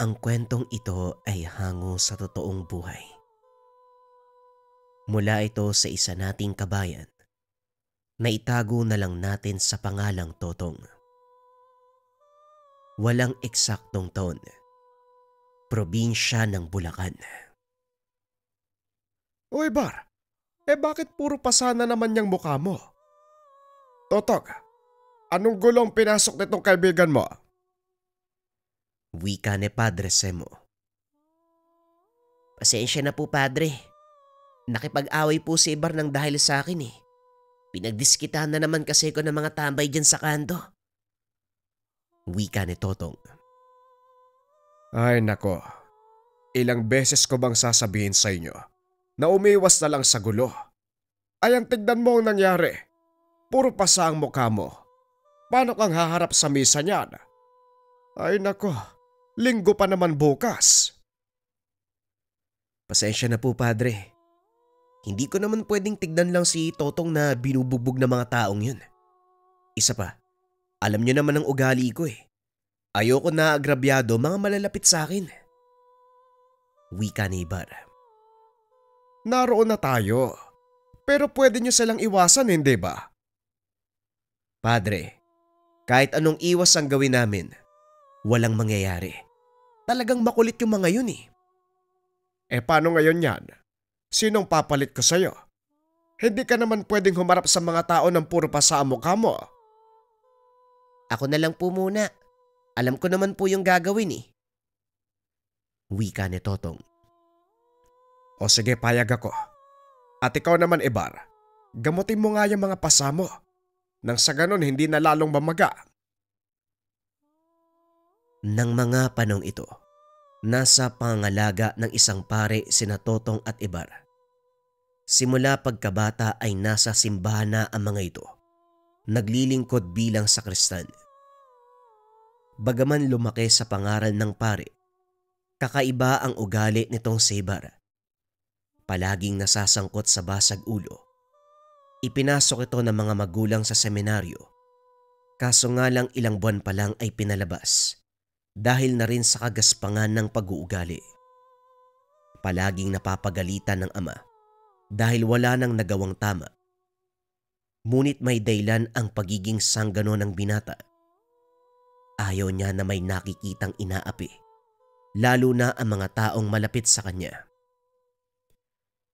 Ang kwentong ito ay hango sa totoong buhay. Mula ito sa isa nating kabayan na itago na lang natin sa pangalang Totong. Walang eksaktong taon. Probinsya ng Bulacan. Uy Bar, bakit puro pasana naman yung mukha mo? Totog, anong gulong pinasok nitong kaibigan mo? Wika ni Padre Semo. Pasensya na po, Padre. Nakipag-away po si Ibar ng dahil sa akin eh. Pinagdiskitahan na naman kasi ko ng mga tambay dyan sa kanto. Wika ni Totong. Ay nako, ilang beses ko bang sasabihin sa inyo na umiwas na lang sa gulo? Ayan, tignan mo ang nangyari. Puro pasa ang mukha mo. Paano kang haharap sa misa niyan? Ay nako, linggo pa naman bukas. Pasensya na po, Padre. Hindi ko naman pwedeng tignan lang si Totong na binubugbog ng mga taong yun. Isa pa, alam niyo naman ang ugali ko eh. Ayoko na agrabyado mga malalapit sa akin. Wika ni Ibar. Naroon na tayo. Pero pwede niyo silang iwasan, hindi ba? Padre, kahit anong iwas ang gawin namin, walang mangyayari. Talagang makulit yung mga yun eh. Paano ngayon yan? Sinong papalit ko sa'yo? Hindi ka naman pwedeng humarap sa mga tao ng puro pasa ang mukha mo. Ako na lang po muna. Alam ko naman po yung gagawin eh. Wika ni Totong. O sige, payag ako. At ikaw naman, Ibar, gamutin mo nga yung mga pasa mo. Nang sa ganon hindi na lalong mamaga. Nang mga panong ito, nasa pangalaga ng isang pare sina Totong at Ibar. Simula pagkabata ay nasa simbahan na ang mga ito. Naglilingkod bilang sakristan. Bagaman lumaki sa pangaral ng pare, kakaiba ang ugali nitong si Ibar. Palaging nasasangkot sa basag ulo. Ipinasok ito ng mga magulang sa seminaryo. Kaso nga lang ilang buwan pa lang ay pinalabas dahil na rin sa kagaspangan ng pag-uugali. Palaging napapagalitan ng ama dahil wala nang nagawang tama. Ngunit may dahilan ang pagiging sanggano ng binata. Ayaw niya na may nakikitang inaapi, lalo na ang mga taong malapit sa kanya.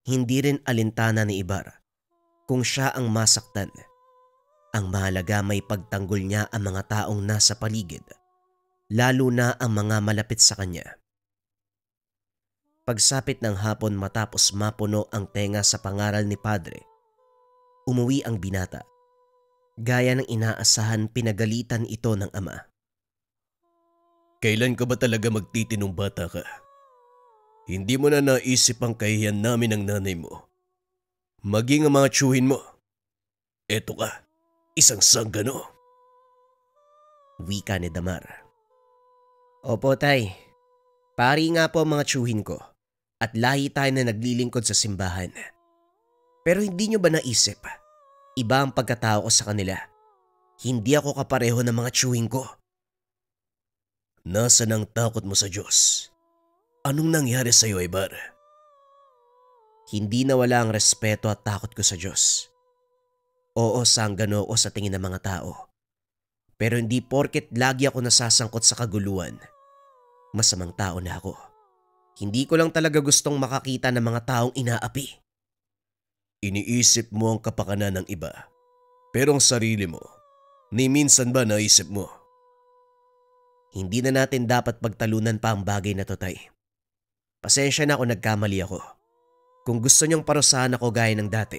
Hindi rin alintana ni Ibar kung siya ang masaktan. Ang mahalaga may pagtanggol niya ang mga taong nasa paligid, lalo na ang mga malapit sa kanya. Pagsapit ng hapon matapos mapuno ang tenga sa pangaral ni Padre, umuwi ang binata. Gaya ng inaasahan, pinagalitan ito ng ama. Kailan ka ba talaga magtitinong bata ka? Hindi mo na naisip ang kahihiyan namin ng nanay mo. Maging ang mga tiyuhin mo. Eto ka, isang sanggano. Wika ni Damar. Opo tay, pari nga po ang mga tiyuhin ko at lahi tayo na naglilingkod sa simbahan. Pero hindi nyo ba naisip, iba ang pagkatao ko sa kanila. Hindi ako kapareho ng mga tiyuhin ko. Nasaan ang takot mo sa Diyos? Anong nangyari sa iyo, Ibar? Hindi nawala ang respeto at takot ko sa Diyos. Oo, sanggano ko sa tingin ng mga tao. Pero hindi porket lagi ako nasasangkot sa kaguluhan, masamang tao na ako. Hindi ko lang talaga gustong makakita ng mga taong inaapi. Iniisip mo ang kapakanan ng iba, pero ang sarili mo, ni minsan ba naisip mo? Hindi na natin dapat pagtalunan pa ang bagay na to, tay. Pasensya na kung nagkamali ako. Kung gusto niyong parusahan ako gaya ng dati,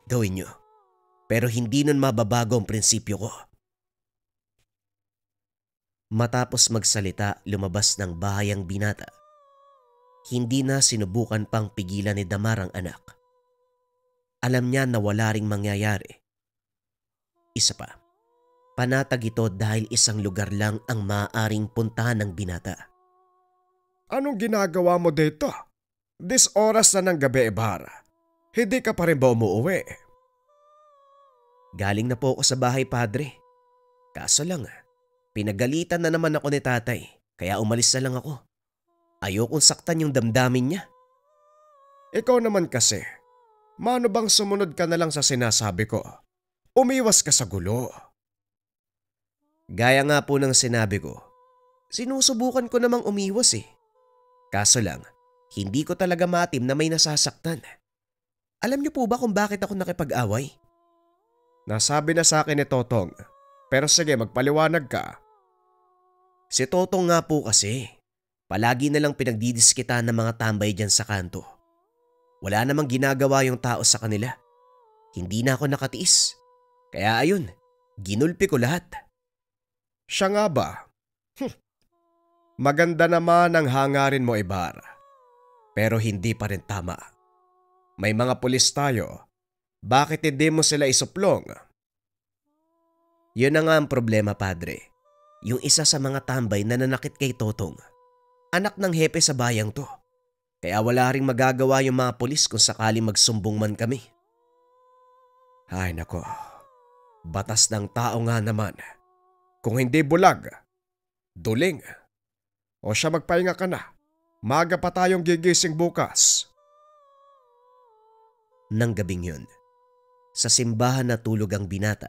gawin niyo. Pero hindi nun mababago ang prinsipyo ko. Matapos magsalita, lumabas ng bahay ang binata. Hindi na sinubukan pang pigilan ni Damar ang anak. Alam niya na wala ring mangyayari. Isa pa, panatag ito dahil isang lugar lang ang maaaring puntahan ng binata. Anong ginagawa mo dito? This oras na ng gabi, Ibar. Hindi ka pa rin ba umuwi? Galing na po ako sa bahay, Padre. Kaso lang, pinagalitan na naman ako ni tatay. Kaya umalis na lang ako. Ayokong saktan yung damdamin niya. Ikaw naman kasi, mano bang sumunod ka na lang sa sinasabi ko? Umiwas ka sa gulo. Gaya nga po ng sinabi ko, sinusubukan ko namang umiwas eh. Kaso lang, hindi ko talaga matim na may nasasaktan. Alam niyo po ba kung bakit ako nakipag-away? Nasabi na sa akin ni Totong, pero sige magpaliwanag ka. Si Totong nga po kasi, palagi na lang pinagdidiskitan ng mga tambay dyan sa kanto. Wala namang ginagawa yung tao sa kanila. Hindi na ako nakatiis. Kaya ayun, ginulpi ko lahat. Siya nga ba? Maganda naman ang hangarin mo, Ibar. Pero hindi pa rin tama. May mga pulis tayo. Bakit hindi mo sila isuplong? Yun na nga ang problema, Padre. Yung isa sa mga tambay na nanakit kay Totong. Anak ng hepe sa bayang to. Kaya wala ring magagawa yung mga pulis kung sakaling magsumbong man kami. Ay nako, batas ng tao nga naman. Kung hindi bulag, duling. O siya magpahinga ka na. Maga pa tayong gigising bukas. Nang gabing yun, sa simbahan natulog ang binata.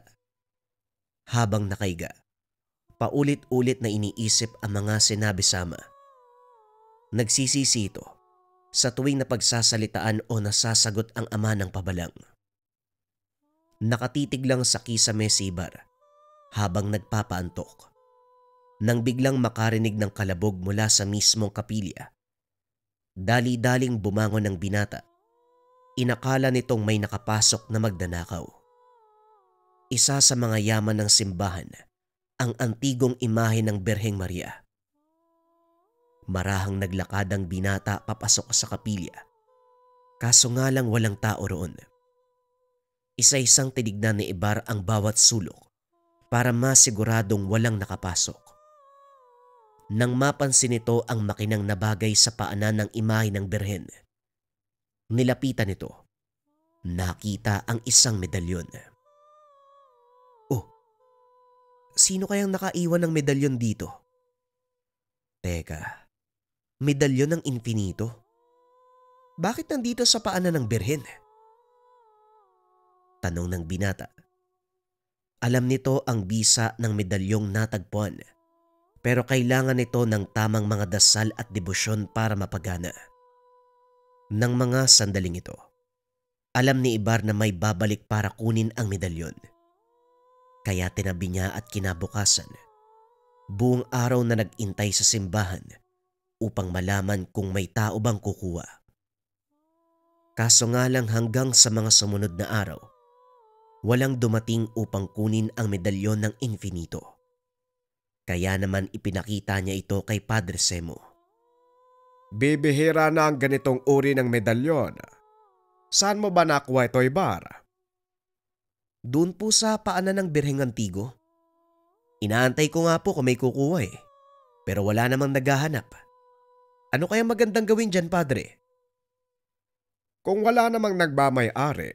Habang nakaiga, paulit-ulit na iniisip ang mga sinabi sama. Nagsisisi ito sa tuwing napagsasalitaan o nasasagot ang ama ng pabalang. Nakatitig lang sa kisame si Ibar habang nagpapaantok. Nang biglang makarinig ng kalabog mula sa mismong kapilya, dali-daling bumangon ng binata. Inakala nitong may nakapasok na magdanakaw. Isa sa mga yaman ng simbahan, ang antigong imahe ng Birheng Maria. Marahang naglakad ang binata papasok sa kapilya. Kaso nga lang walang tao roon. Isa-isang tinignan ni Ibar ang bawat sulok para masiguradong walang nakapasok. Nang mapansin nito ang makinang nabagay sa paanan ng imahe ng Birhen, nilapitan nito. Nakita ang isang medalyon. Oh, sino kayang nakaiwan ng medalyon dito? Teka, medalyon ng infinito? Bakit nandito sa paanan ng Birhen? Tanong ng binata. Alam nito ang bisa ng medalyong natagpuan, pero kailangan nito ng tamang mga dasal at debosyon para mapagana. Nang mga sandaling ito, alam ni Ibar na may babalik para kunin ang medalyon. Kaya tinabi niya at kinabukasan, buong araw na nag-intay sa simbahan upang malaman kung may tao bang kukuha. Kaso nga lang hanggang sa mga sumunod na araw, walang dumating upang kunin ang medalyon ng infinito. Kaya naman ipinakita niya ito kay Padre Semo. Bibihira na ang ganitong uri ng medalyon. Saan mo ba nakuha ito, Ibar? Doon po sa paanan ng Birheng Antigo. Inaantay ko nga po kung may kukuha eh. Pero wala namang naghahanap. Ano kaya magandang gawin dyan, Padre? Kung wala namang nagmamay-ari,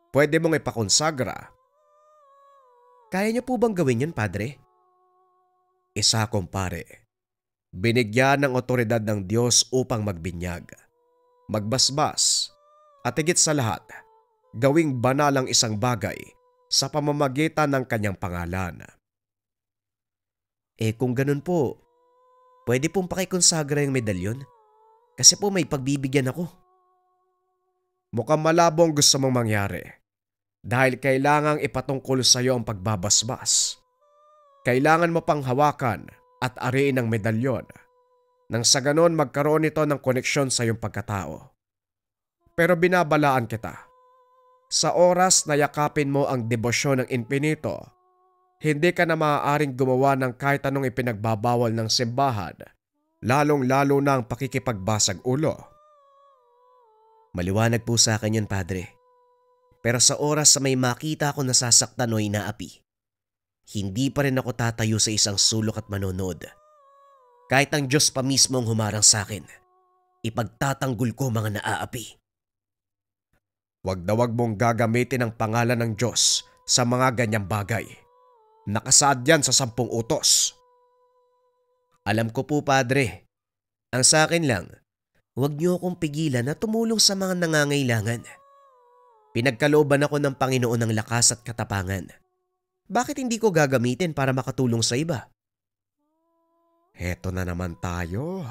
pwede mong ipakonsagra. Kaya niyo po bang gawin yun, Padre? Isa kumpare, binigyan ng otoridad ng Diyos upang magbinyag, magbasbas, at higit sa lahat, gawing banal ang isang bagay sa pamamagitan ng kanyang pangalan. Kung ganun po, pwede pong pakikonsagra yung medalyon? Kasi po may pagbibigyan ako. Mukhang malabong gusto mong mangyari dahil kailangang ipatungkol sa iyo ang pagbabasbas. Kailangan mo pang hawakan at ariin ang medalyon nang sa ganon magkaroon ito ng koneksyon sa iyong pagkatao. Pero binabalaan kita, sa oras na yakapin mo ang debosyon ng infinito, hindi ka na maaaring gumawa ng kahit anong ipinagbabawal ng simbahan, lalong-lalo na ang pakikipagbasag ulo. Maliwanag po sa akin yun, Padre. Pero sa oras sa may makita ako nasasaktan o inaapi, hindi pa rin ako tatayo sa isang sulok at manonood. Kahit ang Diyos pa mismo ang humarang sa akin, ipagtatanggol ko mga naaapi. Wag na wag mong gagamitin ang pangalan ng Diyos sa mga ganyang bagay. Nakasaad yan sa 10 utos. Alam ko po, Padre. Ang sa akin lang, huwag niyo akong pigilan na tumulong sa mga nangangailangan. Pinagkalooban ako ng Panginoon ng lakas at katapangan. Bakit hindi ko gagamitin para makatulong sa iba? Heto na naman tayo.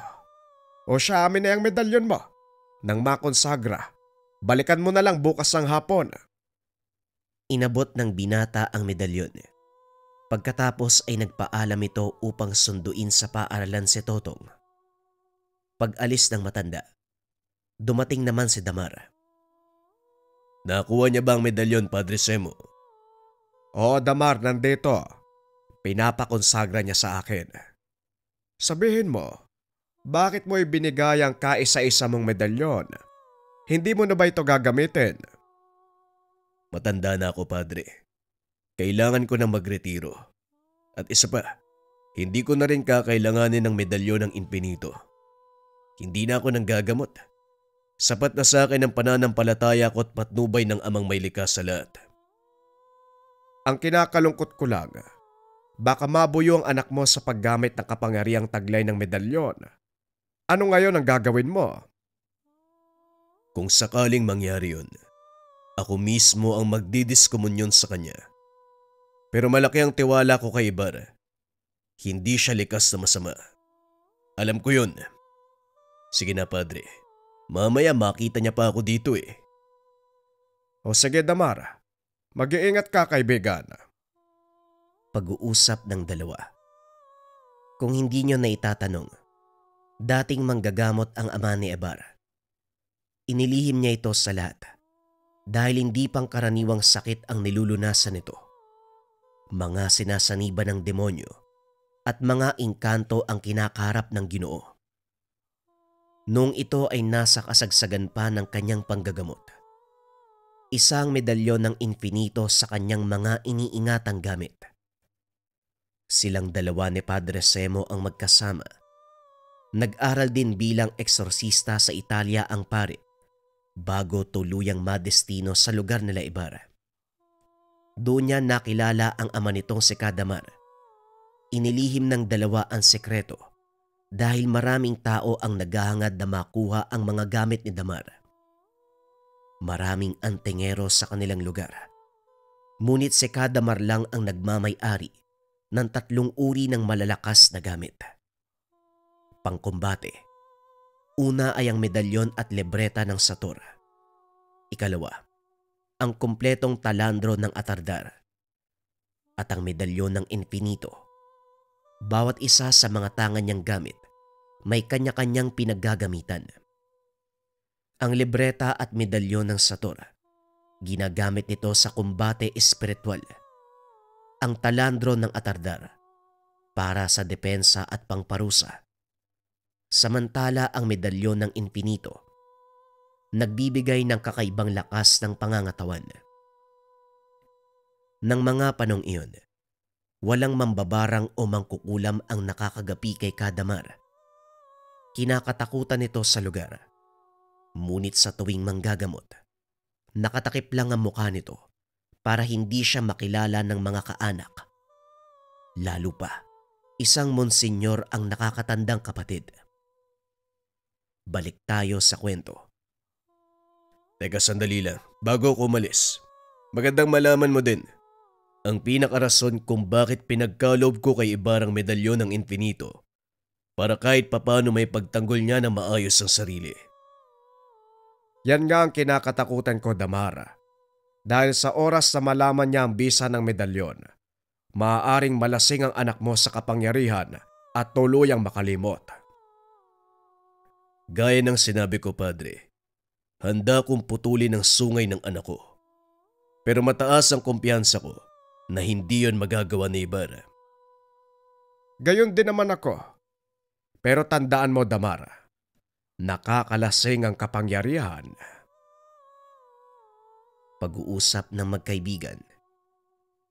O siya, amin na yung medalyon mo. Nang makonsagra, balikan mo na lang bukas ng hapon. Inabot ng binata ang medalyon. Pagkatapos ay nagpaalam ito upang sunduin sa paaralan si Totong. Pag-alis ng matanda, dumating naman si Damar. Nakuha niya ba ang medalyon, Padre Semo? O Damar, nandito. Pinapakonsagra niya sa akin. Sabihin mo, bakit mo ibinigay ang kaisa-isa mong medalyon? Hindi mo na ba ito gagamitin? Matanda na ako, Padre. Kailangan ko nang magretiro. At isa pa, hindi ko na rin kakailanganin ng medalyon ng infinito. Hindi na ako nanggagamot. Sapat na sa akin ang pananampalataya ko at patnubay ng amang may likas sa lahat. Ang kinakalungkot ko lang, baka mabuyo ang anak mo sa paggamit ng kapangyarihang taglay ng medalyon. Ano ngayon ang gagawin mo? Kung sakaling mangyari yun, ako mismo ang magdidiskomunyon sa kanya. Pero malaki ang tiwala ko kay Ibarra. Hindi siya likas na masama. Alam ko yun. Sige na, Padre. Mamaya makita niya pa ako dito eh. O sige, Damar. Mag-iingat ka, kaibigan. Pag-uusap ng dalawa. Kung hindi nyo na itatanong, dating manggagamot ang ama ni Ibarra. Inilihim niya ito sa lahat dahil hindi pangkaraniwang sakit ang nilulunasan nito. Mga sinasaniba ng demonyo at mga engkanto ang kinakaharap ng Ginoo. Noong ito ay nasa kasagsagan pa ng kanyang panggagamot, isang medalyon ng infinito sa kanyang mga iniingatang gamit. Silang dalawa ni Padre Semo ang magkasama. Nag-aral din bilang eksorsista sa Italia ang pare bago tuluyang madestino sa lugar nila Ibarra. Doon niya nakilala ang ama nitong si Kadamar. Inilihim ng dalawa ang sekreto dahil maraming tao ang naghahangad na makuha ang mga gamit ni Damar. Maraming antingero sa kanilang lugar. Ngunit si Kadamar lang ang nagmamay-ari ng 3 uri ng malalakas na gamit. Pangkumbate. Una ay ang medalyon at libreta ng Sator. Ikalawa, ang kumpletong talandro ng Atardar. At ang medalyon ng Infinito. Bawat isa sa mga tangan niyang gamit may kanya-kanyang pinaggagamitan. Ang libreta at medalyon ng Sator, ginagamit nito sa kumbate espiritual. Ang talandro ng Atardar, para sa depensa at pangparusa. Samantala ang medalyon ng Infinito, nagbibigay ng kakaibang lakas ng pangangatawan. Nang mga panong iyon, walang mambabarang o mangkukulam ang nakakagapi kay Kadamar. Kinakatakutan nito sa lugar. Ngunit sa tuwing manggagamot, nakatakip lang ang mukha nito para hindi siya makilala ng mga kaanak. Lalo pa, isang monsenyor ang nakakatandang kapatid. Balik tayo sa kwento. Teka, sandali lang. Bago ako umalis, magandang malaman mo din ang pinakarason kung bakit pinagkaloob ko kay Ibarang medalyon ng Infinito para kahit papano may pagtanggol niya na maayos ang sarili. Yan nga ang kinakatakutan ko, Damar. Dahil sa oras na malaman niya ang bisa ng medalyon, maaaring malasing ang anak mo sa kapangyarihan at tuluyang makalimot. Gaya ng sinabi ko, Padre, handa kong putulin ang sungay ng anak ko. Pero mataas ang kumpiyansa ko na hindi yon magagawa ni Ibarra. Gayon din naman ako. Pero tandaan mo, Damar, nakakalasing ang kapangyarihan. Pag-uusap ng magkaibigan.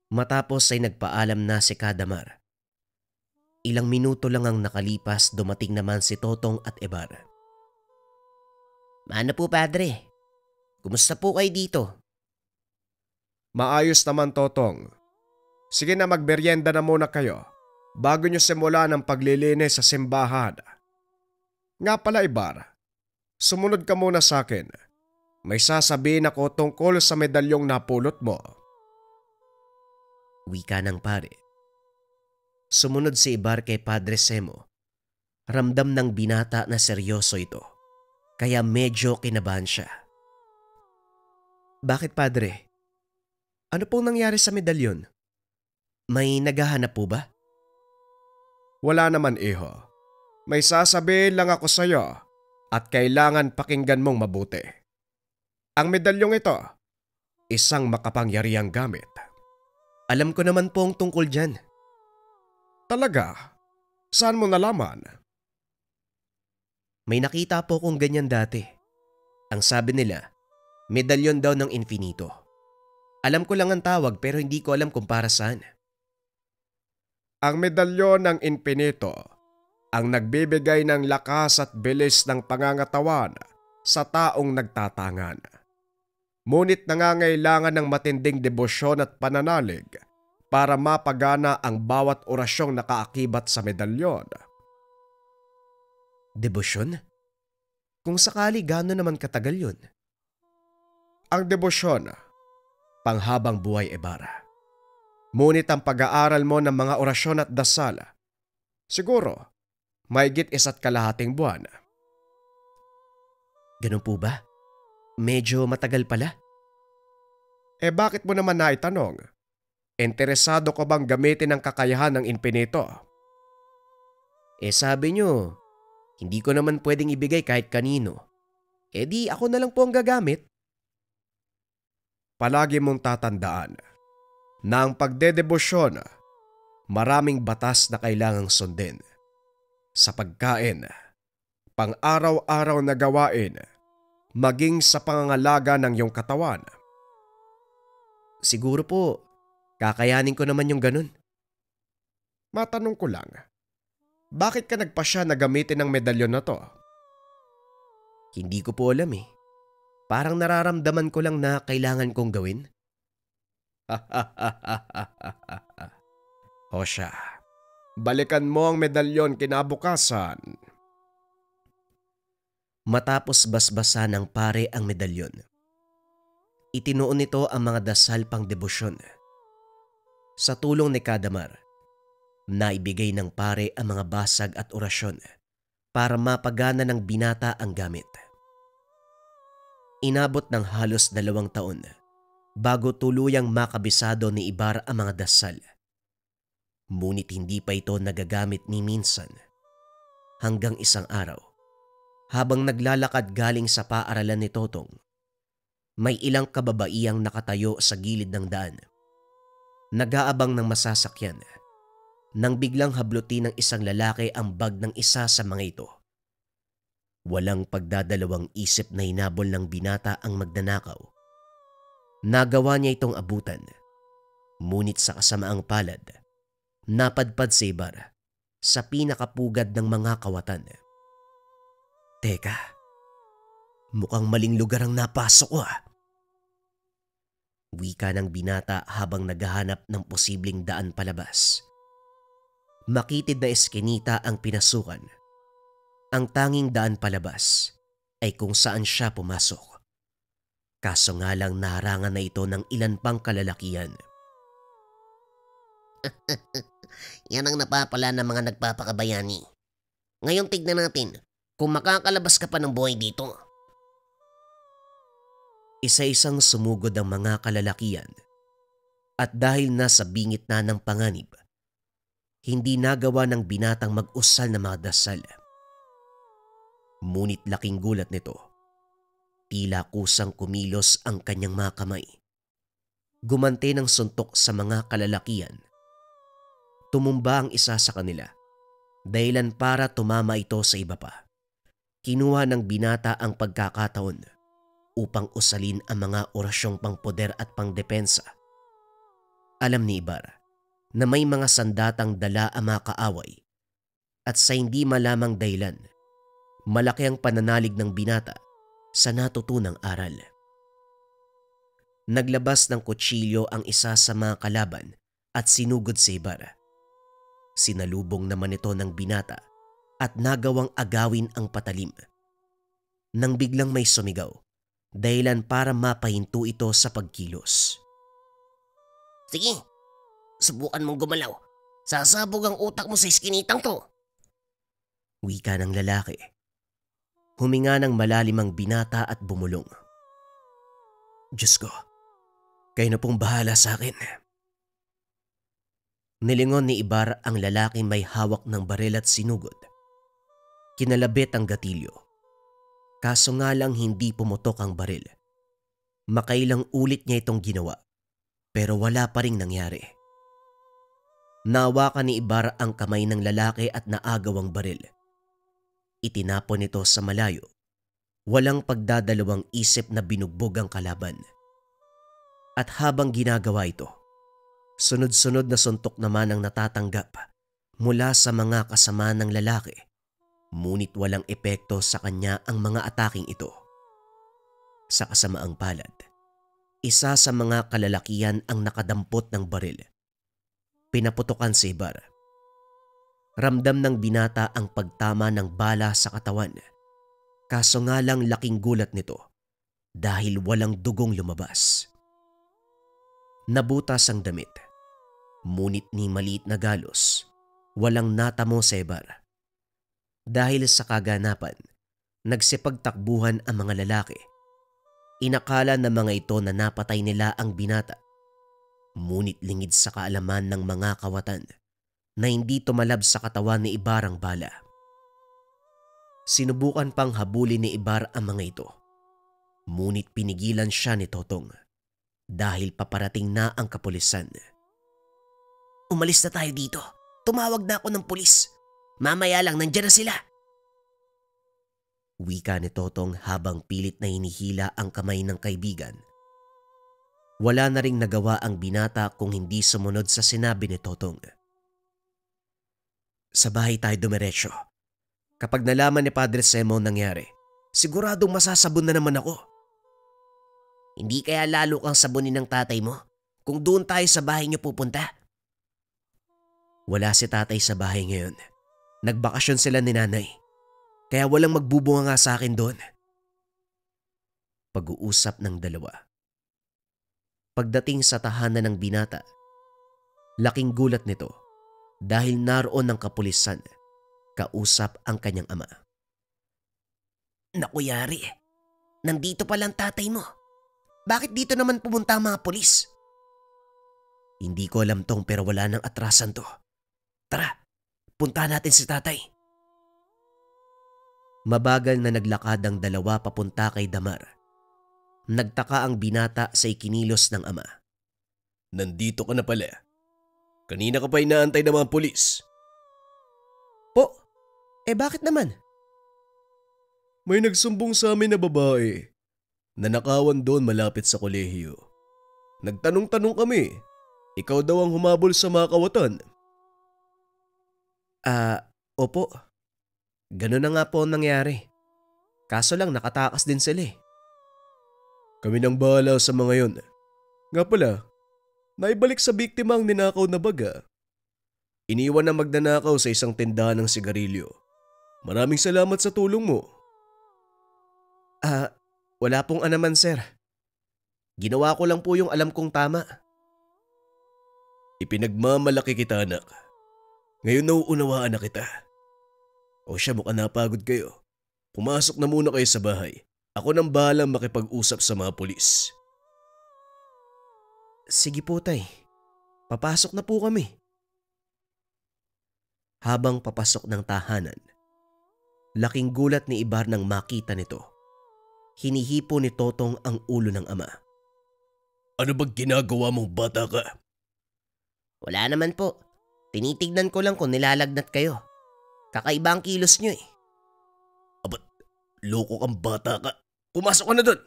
Matapos ay nagpaalam na si Kadamar. Ilang minuto lang ang nakalipas, dumating naman si Totong at Ibarra. Ano po, Padre? Kumusta po kayo dito? Maayos naman, Totong. Sige na, magberyenda na muna kayo. bago nyo simula ng paglilinis sa simbahan. Nga pala Ibar, sumunod ka muna sa akin. May sasabihin ako tungkol sa medalyong napulot mo. Wika ng pare. Sumunod si Ibar kay Padre Semo. Ramdam ng binata na seryoso ito, kaya medyo kinabahan siya. Bakit padre? Ano pong nangyari sa medalyon? May naghahanap po ba? Wala naman iho. May sasabihin lang ako sa iyo at kailangan pakinggan mong mabuti. Ang medalyong ito, isang makapangyarihang gamit. Alam ko naman po ang tungkol dyan. Talaga? Saan mo nalaman? May nakita po kong ganyan dati. Ang sabi nila, medalyon daw ng infinito. Alam ko lang ang tawag pero hindi ko alam kung para saan. Ang medalyon ng infinito ang nagbibigay ng lakas at bilis ng pangangatawan sa taong nagtatangan. Ngunit nangangailangan ng matinding debosyon at pananalig para mapagana ang bawat orasyong nakaakibat sa medalyon. Debosyon? Kung sakali gaano naman katagal yun? Ang debosyon, panghabang buhay Ibar. Ngunit ang pag-aaral mo ng mga orasyon at dasal, siguro, mahigit 1.5 buwan. Ganun po ba? Medyo matagal pala. Bakit mo naman naitanong? Interesado ko bang gamitin ang kakayahan ng infinito? Sabi nyo, hindi ko naman pwedeng ibigay kahit kanino. Di ako na lang po ang gagamit. Palagi mong tatandaan na ang pagdedebosyon, maraming batas na kailangang sundin. Sa pagkain, pang-araw-araw na gawain, maging sa pangangalaga ng iyong katawan. Siguro po, kakayanin ko naman yung ganun. Matanong ko lang, bakit ka nagpasya na gamitin ang medalyon na to? Hindi ko po alam eh. Parang nararamdaman ko lang na kailangan kong gawin. O siya, balikan mo ang medalyon kinabukasan. Matapos basbasan ng pare ang medalyon, itinuon nito ang mga dasal pang debosyon. Sa tulong ni Kadamar, naibigay ng pare ang mga basag at orasyon para mapagana ng binata ang gamit. Inabot ng halos 2 taon bago tuluyang makabisado ni Ibar ang mga dasal. Ngunit hindi pa ito nagagamit ni minsan. Hanggang isang araw, habang naglalakad galing sa paaralan ni Totong, may ilang kababaiyang nakatayo sa gilid ng daan. Nag-aabang ng masasakyan nang biglang habluti ng isang lalaki ang bag ng isa sa mga ito. Walang pagdadalawang isip na hinabol ng binata ang magnanakaw. Nagawa niya itong abutan. Ngunit sa kasamaang palad, napadpad si Ibar sa pinakapugad ng mga kawatan. Teka, mukhang maling lugar ang napasok ko . Wika ng binata habang naghahanap ng posibleng daan palabas. Makitid na eskinita ang pinasukan. Ang tanging daan palabas ay kung saan siya pumasok. Kaso nga lang naharangan na ito ng ilan pang kalalakihan. Yan ang napapala ng mga nagpapakabayani. Ngayon tignan natin kung makakalabas ka pa ng buhay dito. Isa-isang sumugod ang mga kalalakihan at dahil nasa bingit na ng panganib, hindi nagawa ng binatang mag-usal na mga dasal. Ngunit laking gulat nito, tila kusang kumilos ang kanyang mga kamay. Gumante ng suntok sa mga kalalakihan. Tumumba ang isa sa kanila, dahilan para tumama ito sa iba pa. Kinuha ng binata ang pagkakataon upang usalin ang mga orasyong pangpoder at pangdepensa. Alam ni Ibar na may mga sandatang dala ang mga kaaway at sa hindi malamang dahilan, malaki ang pananalig ng binata sa natutunang aral. Naglabas ng kutsilyo ang isa sa mga kalaban at sinugod si Ibar. Sinalubong naman ito ng binata at nagawang agawin ang patalim. Nang biglang may sumigaw, dahilan para mapahinto ito sa pagkilos. Sige, subukan mong gumalaw. Sasabog ang utak mo sa iskinitang to. Wika ng lalaki. Huminga ng malalim ang binata at bumulong. Diyos ko, kayo na pong bahala sa akin. Nilingon ni Ibar ang lalaki may hawak ng baril at sinugod. Kinalabit ang gatilyo. Kaso nga lang hindi pumutok ang baril. Makailang ulit niya itong ginawa, pero wala pa ring nangyari. Nawakan ni Ibar ang kamay ng lalaki at naagaw ang baril. Itinapon ito sa malayo. Walang pagdadalawang isip na binugbog ang kalaban. At habang ginagawa ito, sunod-sunod na suntok naman ang natatanggap mula sa mga kasama ng lalaki. Ngunit walang epekto sa kanya ang mga ataking ito. Sa kasamaang palad, isa sa mga kalalakian ang nakadampot ng baril. Pinaputokan si Ibar. Ramdam ng binata ang pagtama ng bala sa katawan. Kaso nga lang laking gulat nito dahil walang dugong lumabas. Nabutas ang damit. Ngunit ni maliit na galos, walang natamo si Ibar. Dahil sa kaganapan, nagsipagtakbuhan ang mga lalaki. Inakala ng mga ito na napatay nila ang binata. Ngunit lingid sa kaalaman ng mga kawatan na hindi tumalab sa katawan ni Ibar ang bala. Sinubukan pang habulin ni Ibar ang mga ito. Ngunit pinigilan siya ni Totong dahil paparating na ang kapulisan. Umalis na tayo dito. Tumawag na ako ng pulis. Mamaya lang nandyan na sila. Wika ni Totong habang pilit na hinihila ang kamay ng kaibigan. Wala na ring nagawa ang binata kung hindi sumunod sa sinabi ni Totong. Sa bahay tayo dumiretso. Kapag nalaman ni Padre Semo ang nangyari, siguradong masasabon na naman ako. Hindi kaya lalo kang sabunin ng tatay mo kung doon tayo sa bahay niyo pupunta? Wala si tatay sa bahay ngayon. Nagbakasyon sila ni nanay. Kaya walang magbubunga nga sa akin doon. Pag-uusap ng dalawa. Pagdating sa tahanan ng binata, laking gulat nito dahil naroon ng kapulisan kausap ang kanyang ama. Naku yari, nandito palang tatay mo. Bakit dito naman pumunta ang mga pulis? Hindi ko alam tong pero wala nang atrasan to. Tara, puntahan natin si tatay. Mabagal na naglakad ang dalawa papunta kay Damar. Nagtaka ang binata sa ikinilos ng ama. Nandito ka na pala. Kanina ka pa inaantay ng mga pulis. Po, bakit naman? May nagsumbong sa amin na babae. Nanakawan doon malapit sa kolehiyo. Nagtanong-tanong kami. Ikaw daw ang humabol sa mga kawatan. Opo. Ganun na nga po ang nangyari. Kaso lang nakatakas din sila eh. Kami nang bahala sa mga yon. Nga pala, naibalik sa biktima ang ninakaw na baga. Iniwan na magnanakaw sa isang tindahan ng sigarilyo. Maraming salamat sa tulong mo. Wala pong anaman sir. Ginawa ko lang po yung alam kong tama. Ipinagmamalaki kita anak. Ngayon nauunawaan na kita. O siya mukhang napagod kayo. Pumasok na muna kayo sa bahay. Ako nang bahalang makipag-usap sa mga pulis. Sige po tay. Papasok na po kami. Habang papasok ng tahanan, laking gulat ni Ibar nang makita nito. Hinihipo ni Totong ang ulo ng ama. Ano bang ginagawa mong bata ka? Wala naman po. Tinitignan ko lang kung nilalagnat kayo. Kakaiba ang kilos nyo eh. Abat, loko kang bata ka. Pumasok ka na doon.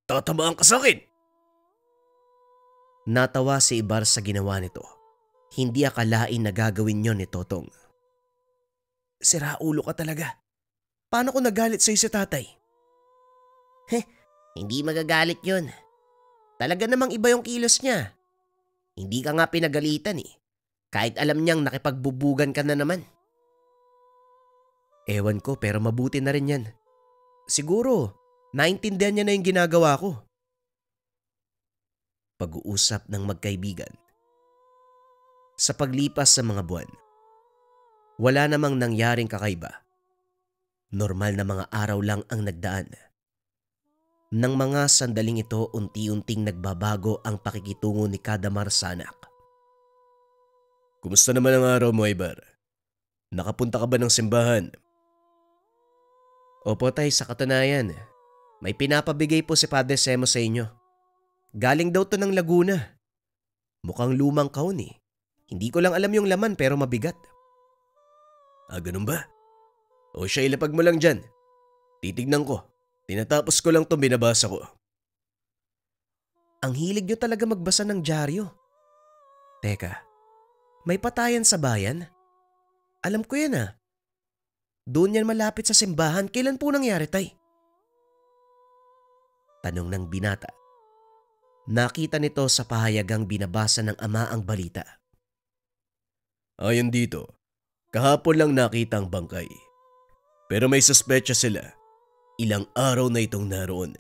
Tatamaan ka sa akin. Natawa si Ibar sa ginawa nito. Hindi akalain na gagawin yon ni Totong. Sira ulo ka talaga. Paano kung nagalit sa'yo si tatay? Hindi magagalit yun. Talaga namang iba yung kilos niya. Hindi ka nga pinagalitan eh. Kahit alam niyang nakipagbubugan ka na naman. Ewan ko pero mabuti na rin yan. Siguro, naintindihan niya na yung ginagawa ko. Pag-uusap ng magkaibigan. Sa paglipas sa mga buwan, wala namang nangyaring kakaiba. Normal na mga araw lang ang nagdaan. Nang mga sandaling ito, unti-unting nagbabago ang pakikitungo ni Kadamar sa anak. Kumusta naman ang araw mo, Ibar? Nakapunta ka ba ng simbahan? Opo tay, sa katunayan, may pinapabigay po si Padre Semo sa inyo. Galing daw to ng Laguna. Mukhang lumang kahon eh. Hindi ko lang alam yung laman pero mabigat. Ganun ba? O siya, ilapag mo lang dyan. Titignan ko. Tinatapos ko lang itong binabasa ko. Ang hilig nyo talaga magbasa ng dyaryo. Teka, may patayan sa bayan? Alam ko yan ah. Doon yan malapit sa simbahan. Kailan po nangyari tay? Tanong ng binata. Nakita nito sa pahayagang binabasa ng ama ang balita. Ayon dito, kahapon lang nakita ang bangkay. Pero may suspecha sila. Ilang araw na itong naroon.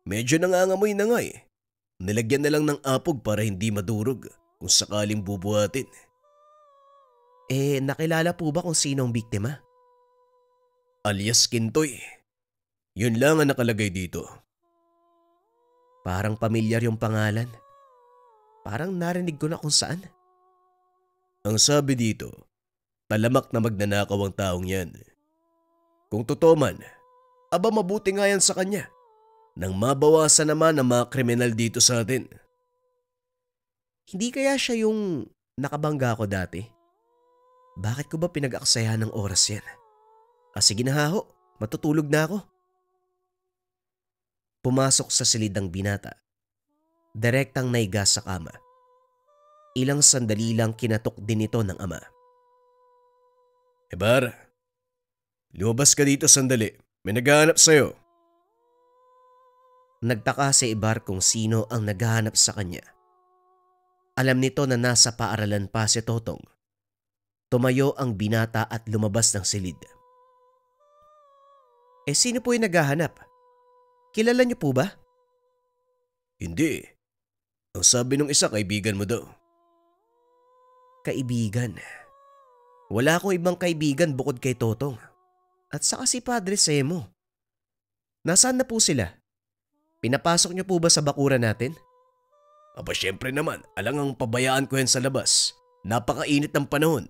Medyo nangangamoy na nga eh. Nilagyan na lang ng apog para hindi madurog kung sakaling bubuhatin. Nakilala po ba kung sino ang biktima? Alias Kintoy. Yun lang ang nakalagay dito. Parang pamilyar yung pangalan. Parang narinig ko na kung saan. Ang sabi dito, talamak na magnanakaw ang taong yan. Kung totoo man, mabuti nga yan sa kanya. Nang mabawasan naman ang mga kriminal dito sa atin. Hindi kaya siya yung nakabangga ko dati? Bakit ko ba pinag-aksayahan ng oras yan? Sige na ho, matutulog na ako. Pumasok sa silid ng binata. Direktang naiga sa kama. Ilang sandali lang kinatok din ito ng ama. Ibar, lumabas ka dito sandali. May naghahanap sa'yo. Nagtaka si Ibar kung sino ang naghahanap sa kanya. Alam nito na nasa paaralan pa si Totong. Tumayo ang binata at lumabas ng silid. Sino po yung naghahanap? Kilala niyo po ba? Hindi. Ang sabi nung isa, kaibigan mo daw. Kaibigan? Wala akong ibang kaibigan bukod kay Totong. At saka si Padre Semo. Nasaan na po sila? Pinapasok niyo po ba sa bakuran natin? Syempre naman, alangang pabayaan ko yan sa labas. Napakainit ng panahon.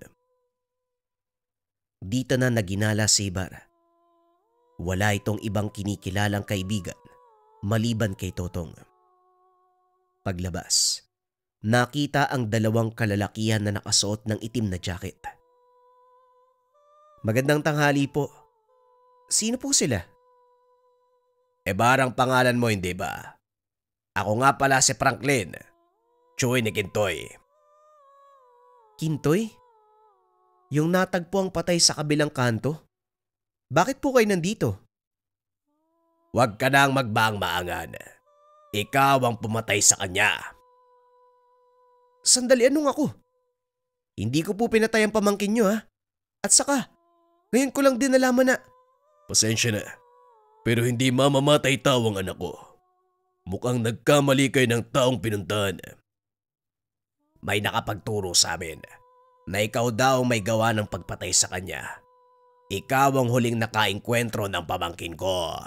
Dito na naginala si Ibar. Wala itong ibang kinikilalang kaibigan maliban kay Totong. Paglabas, nakita ang dalawang kalalakihan na nakasuot ng itim na jacket. Magandang tanghali po. Sino po sila? Barang pangalan mo, hindi ba? Ako nga pala si Franklin. Chuy ni Kintoy. Kintoy? Yung natagpo ang patay sa kabilang kanto? Bakit po kayo nandito? Huwag ka nang magbaang-maangan. Ikaw ang pumatay sa kanya. Sandali, anong ako? Hindi ko po pinatay ang pamangkin nyo ha. At saka, ngayon ko lang din nalaman na… Pasensya na, pero hindi mamamatay tao ang anak ko. Mukhang nagkamali kayo ng taong pinuntahan. May nakapagturo sa amin na ikaw daw may gawa ng pagpatay sa kanya. Ikaw ang huling nakaengkwentro ng pamangkin ko.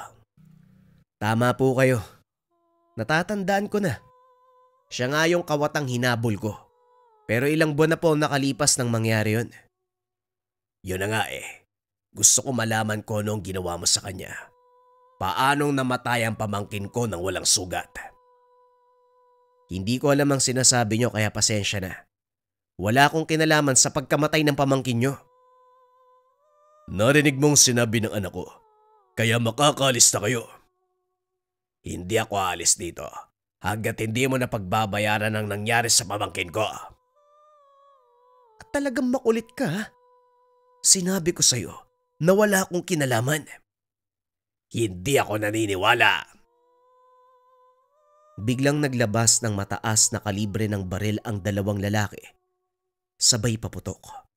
Tama po kayo. Natatandaan ko na. Siya nga yung kawatang hinabol ko. Pero ilang buwan na po nakalipas nang mangyari yun. Yun na nga eh. Gusto ko malaman ko anong ginawa mo sa kanya. Paanong namatay ang pamangkin ko nang walang sugat? Hindi ko alam ang sinasabi nyo kaya pasensya na. Wala akong kinalaman sa pagkamatay ng pamangkin nyo. Narinig mong sinabi ng anak ko, kaya makakalis na kayo. Hindi ako alis dito hanggat hindi mo na pagbabayaran ang nangyari sa pamangkin ko. At talagang makulit ka ha? Sinabi ko sa'yo na wala akong kinalaman. Hindi ako naniniwala. Biglang naglabas ng mataas na kalibre ng baril ang dalawang lalaki sabay paputok.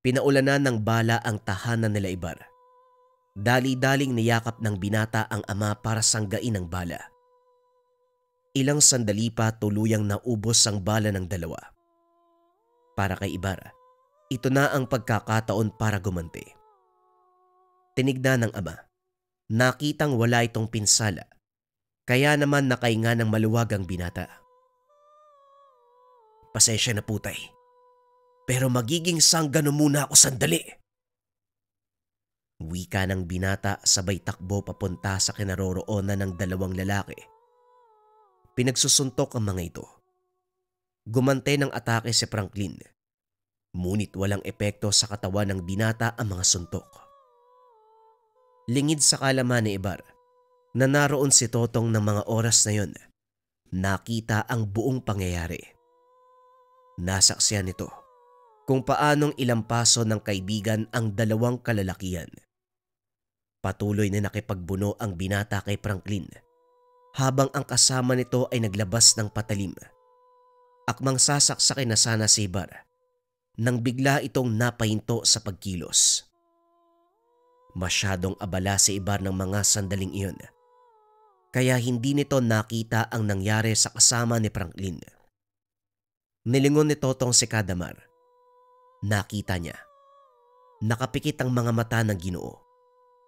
Pinaulanan ng bala ang tahanan nila Ibar. Dali-daling niyakap ng binata ang ama para sanggain ang bala. Ilang sandali pa tuluyang naubos ang bala ng dalawa. Para kay Ibar, ito na ang pagkakataon para gumanti. Tinignan ng ama. Nakitang wala itong pinsala, kaya naman nakahinga ng maluwag ang binata. Pasensya na po tay, pero magiging sanggano muna ako sandali. Wika ng binata sabay takbo papunta sa kinaroroonan ng dalawang lalaki. Pinagsusuntok ang mga ito. Gumante ng atake si Franklin, ngunit walang epekto sa katawan ng binata ang mga suntok. Lingid sa kalaman ni Ibar na naroon si Totong ng mga oras na yon, nakita ang buong pangyayari. Nasaksiyan nito kung paanong ilampaso ng kaibigan ang dalawang kalalakihan. Patuloy na nakipagbuno ang binata kay Franklin habang ang kasama nito ay naglabas ng patalim. Akmang sasaksakin na sana si Ibar nang bigla itong napahinto sa pagkilos. Masyadong abala si Ibar ng mga sandaling iyon, kaya hindi nito nakita ang nangyari sa kasama ni Franklin. Nilingon ni Totong si Kadamar. Nakita niya. Nakapikit ang mga mata ng Ginoo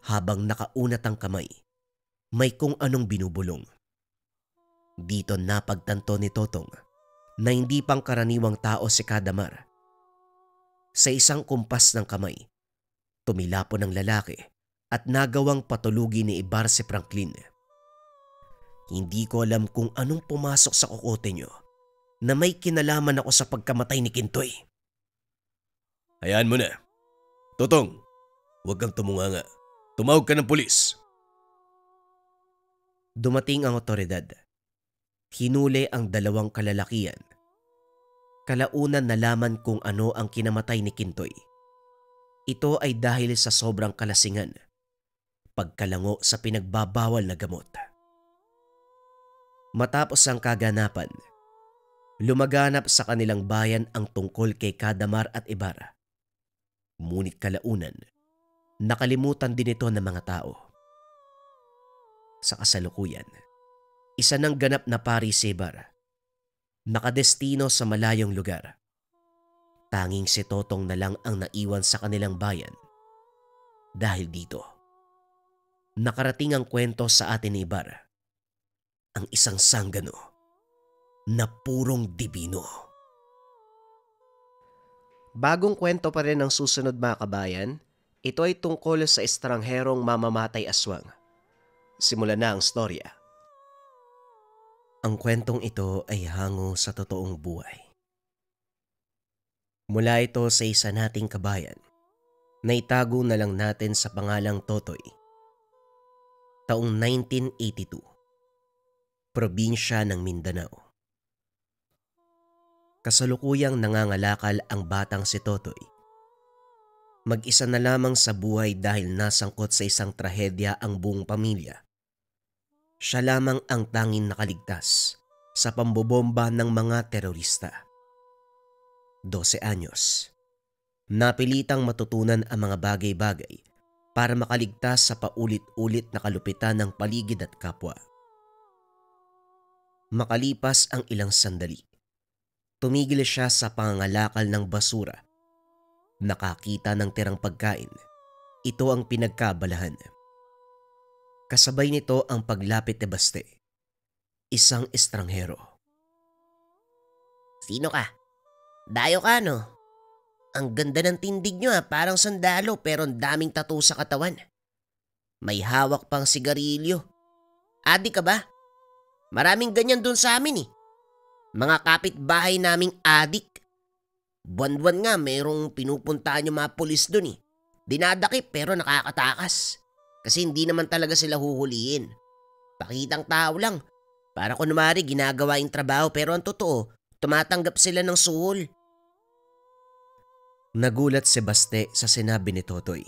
habang nakaunat ang kamay. May kung anong binubulong. Dito napagtanto ni Totong na hindi pang karaniwang tao si Kadamar. Sa isang kumpas ng kamay, tumilapon ng lalaki at nagawang patulugin ni Ibar si Franklin. Hindi ko alam kung anong pumasok sa kokote nyo na may kinalaman ako sa pagkamatay ni Kintoy. Hayaan mo na. Totong, huwag kang tumunganga. Tumawag ka ng pulis. Dumating ang otoridad. Hinuli ang dalawang kalalakihan. Kalaunan nalaman kung ano ang kinamatay ni Kintoy. Ito ay dahil sa sobrang kalasingan, pagkalango sa pinagbabawal na gamot. Matapos ang kaganapan, lumaganap sa kanilang bayan ang tungkol kay Kadamar at Ibar. Ngunit kalaunan, nakalimutan din ito ng mga tao. Sa kasalukuyan, isa ng ganap na pari si Ibar, nakadestino sa malayong lugar. Tanging si Totong na lang ang naiwan sa kanilang bayan. Dahil dito, nakarating ang kwento sa atin ni Ibar, ang isang sanggano na purong dibino. Bagong kwento pa rin ang susunod mga kabayan. Ito ay tungkol sa estrangherong mamamatay aswang. Simulan na ang storya. Ang kwentong ito ay hango sa totoong buhay. Mula ito sa isa nating kabayan na itago na lang natin sa pangalang Totoy. Taong 1982, probinsya ng Mindanao. Kasalukuyang nangangalakal ang batang si Totoy. Mag-isa na lamang sa buhay dahil nasangkot sa isang trahedya ang buong pamilya. Siya lamang ang tanging nakaligtas sa pambobomba ng mga terorista. 12 anyos. Napilitang matutunan ang mga bagay-bagay para makaligtas sa paulit-ulit na kalupitan ng paligid at kapwa. Makalipas ang ilang sandali, tumigil siya sa pangangalakal ng basura. Nakakita ng tirang pagkain. Ito ang pinagkabalahan. Kasabay nito ang paglapit ni Baste, isang estranghero. Sino ka? Dayo ka, no? Ang ganda ng tindig nyo, parang sandalo pero ang daming tattoo sa katawan. May hawak pang sigarilyo. Adik ka ba? Maraming ganyan dun sa amin eh. Mga kapitbahay naming adik. Buwan-buwan nga mayroong pinupuntahan yung mga pulis dun eh. Dinadakip pero nakakatakas. Kasi hindi naman talaga sila huhulihin. Pakitang tao lang. Para kunwari ginagawa yung trabaho pero ang totoo, tumatanggap sila ng suhol. Nagulat si Baste sa sinabi ni Totoy.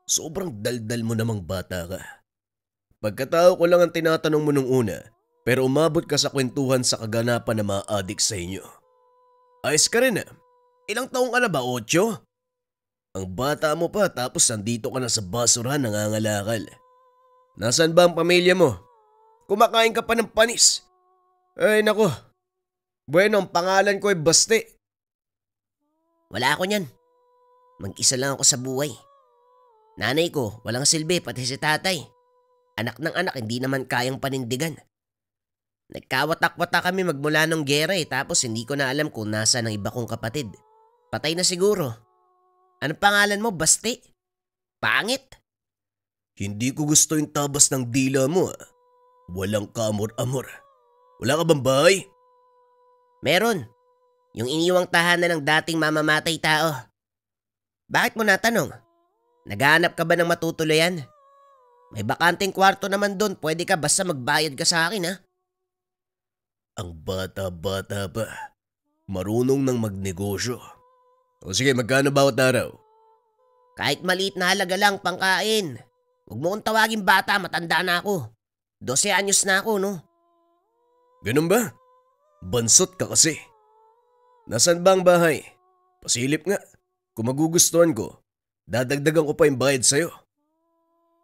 Sobrang daldal mo namang bata ka. Pagkatao ko lang ang tinatanong mo nung una, pero umabot ka sa kwentuhan sa kaganapan ng mga adik sa inyo. Ayos ka rin ah. Ilang taong ka na ba, 8? Ang bata mo pa tapos nandito ka na sa basurahan nangangalakal. Nasaan ba ang pamilya mo? Kumakain ka pa ng panis. Ay nako. Bueno, ang pangalan ko ay Baste. Wala ako niyan. Mag-isa lang ako sa buhay. Nanay ko, walang silbi pati si tatay. Anak ng anak, hindi naman kayang panindigan. Nagkawatak-watak kami magmula nung gera tapos hindi ko na alam kung nasa ng iba kong kapatid. Patay na siguro. Anong pangalan mo, Baste? Pangit. Hindi ko gusto yung tabas ng dila mo ah. Walang kaamor-amor. Wala ka bang bahay? Meron. Yung iniwang tahanan ng dating mamamatay tao. Bakit mo natanong? Naghahanap ka ba ng matutuluyan? May bakanting kwarto naman doon. Pwede ka basta magbayad ka sa akin ha. Ang bata-bata pa. Marunong nang magnegosyo. O sige, magkano bawat araw? Kahit maliit na halaga lang pangkain. Huwag mo kong tawagin bata, matanda na ako. 12 anyos na ako, no? Ganun ba? Bansot ka kasi. Nasaan ba ang bahay? Pasilip nga. Kung magugustuhan ko, dadagdagan ko pa yung bayad sa'yo.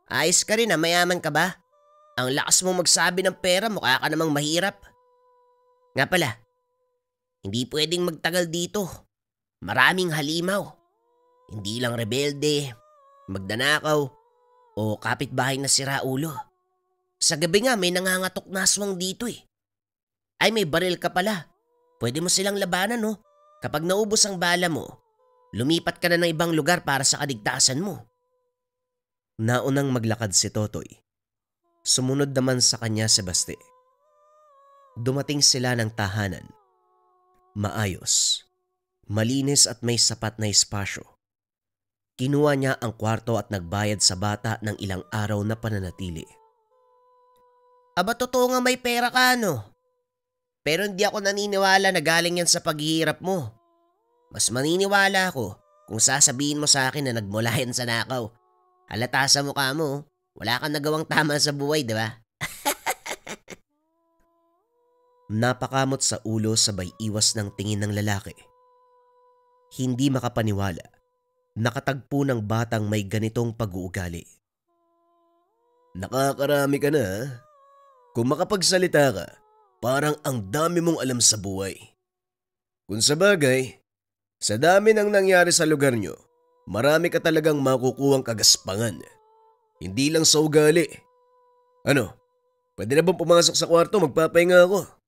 Ayos ka rin ha, mayaman ka ba? Ang lakas mo magsabi ng pera, mukha ka namang mahirap. Nga pala, hindi pwedeng magtagal dito. Maraming halimaw. Hindi lang rebelde, magdanakaw, o kapitbahay na siraulo. Sa gabi nga may nangangatok na aswang dito eh. Ay may baril ka pala. Pwede mo silang labanan no. Kapag naubos ang bala mo, lumipat ka na ng ibang lugar para sa kaligtasan mo. Naunang maglakad si Totoy. Sumunod naman sa kanya si Baste. Dumating sila ng tahanan. Maayos, malinis at may sapat na espasyo. Kinuha niya ang kwarto at nagbayad sa bata ng ilang araw na pananatili. Aba totoo nga may pera ka no? Pero hindi ako naniniwala na galing yan sa paghihirap mo. Mas maniniwala ako kung sasabihin mo sa akin na nagmula yan sa nakaw. Halata sa mukha mo, wala kang nagawang tama sa buhay, di ba? Napakamot sa ulo sabay iwas ng tingin ng lalaki. Hindi makapaniwala. Nakatagpo ng batang may ganitong pag-uugali. Nakakarami ka na ha? Kung makapagsalita ka, parang ang dami mong alam sa buhay. Kung sa bagay, sa dami ng nangyari sa lugar nyo, marami ka talagang makukuhang kagaspangan. Hindi lang sa ugali. Ano, pwede na bang pumasok sa kwarto? Magpapahinga ako.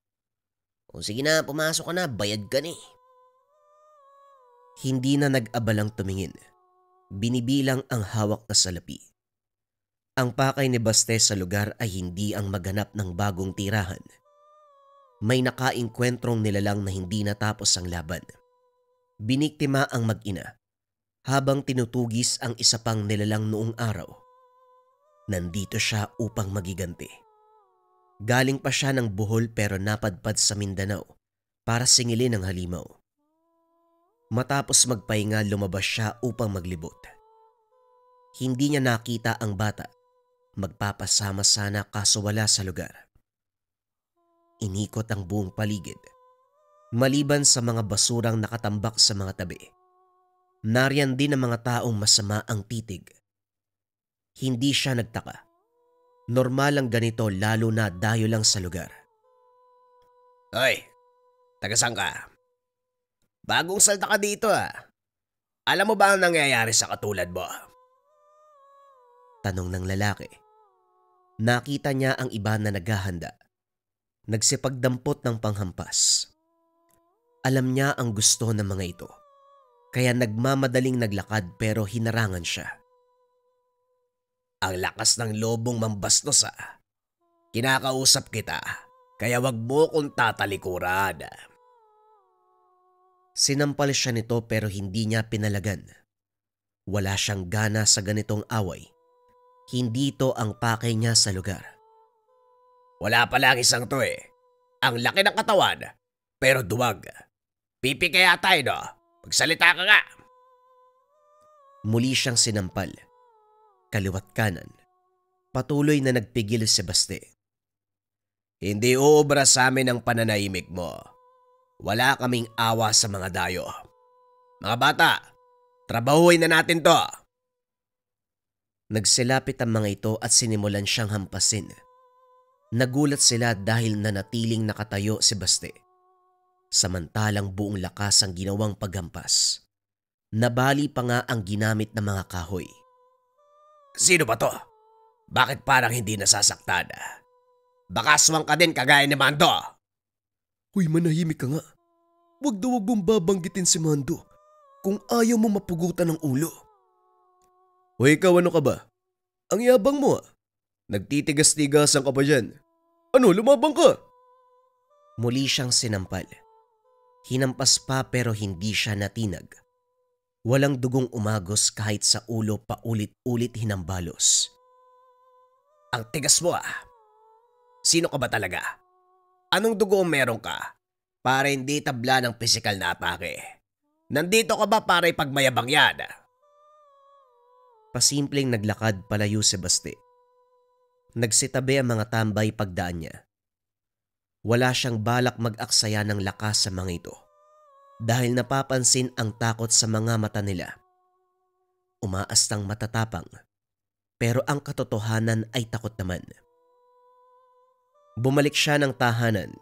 O sige na, pumasok ka na, bayad ka ni. Hindi na nag-abalang tumingin. Binibilang ang hawak na salapi. Ang pakay ni Baste sa lugar ay hindi ang maghanap ng bagong tirahan. May nakaengkwentrong nilalang na hindi natapos ang laban. Biniktima ang mag-ina habang tinutugis ang isa pang nilalang noong araw. Nandito siya upang magiganti. Galing pa siya ng Bohol pero napadpad sa Mindanao para singilin ang halimaw. Matapos magpahinga, lumabas siya upang maglibot. Hindi niya nakita ang bata. Magpapasama sana kaso wala sa lugar. Inikot ang buong paligid. Maliban sa mga basurang nakatambak sa mga tabi. Nariyan din ang mga taong masama ang titig. Hindi siya nagtaka. Normal ang ganito lalo na dayo lang sa lugar. Hoy, taga-saan ka? Bagong salta ka dito ah. Alam mo ba ang nangyayari sa katulad mo? Tanong ng lalaki. Nakita niya ang iba na naghahanda. Nagsipagdampot ng panghampas. Alam niya ang gusto ng mga ito. Kaya nagmamadaling naglakad pero hinarangan siya. Ang lakas ng lobong mambastos ah. Kinakausap kita, kaya wag mo kong tatalikuran. Sinampal siya nito pero hindi niya pinalagan. Wala siyang gana sa ganitong away. Hindi ito ang pakay niya sa lugar. Wala pa lang isang to eh. Ang laki ng katawan, pero duwag. Pipi kaya tayo no? Magsalita ka nga. Muli siyang sinampal. Kaliwat kanan. Patuloy na nagpigil si Baste. Hindi uubra sa amin ang pananahimik mo. Wala kaming awa sa mga dayo. Mga bata, trabahuin na natin to. Nagsilapit ang mga ito at sinimulan siyang hampasin. Nagulat sila dahil nanatiling nakatayo si Baste. Samantalang buong lakas ang ginawang paghampas. Nabali pa nga ang ginamit ng mga kahoy. Sino ba to? Bakit parang hindi nasasaktan? Baka aswang ka din kagaya ni Mando. Huy, manahimik ka nga. Wag mong babanggitin si Mando kung ayaw mo mapugutan ng ulo. Hoy, ikaw ano ka ba? Ang yabang mo ah. Nagtitigas-tigasan ka pa dyan. Ano, lumabang ka? Muli siyang sinampal. Hinampas pa pero hindi siya natinag. Walang dugong umagos kahit sa ulo paulit-ulit hinambalos. Ang tigas mo ah. Sino ka ba talaga? Anong dugo ang meron ka? Para hindi tabla ng pisikal na atake. Nandito ka ba para ipagmayabang yan? Pasimpleng naglakad palayo si Baste. Nagsitabi ang mga tambay pagdaan niya. Wala siyang balak mag-aksaya ng lakas sa mga ito dahil napapansin ang takot sa mga mata nila. Umaastang matatapang pero ang katotohanan ay takot naman. Bumalik siya ng tahanan.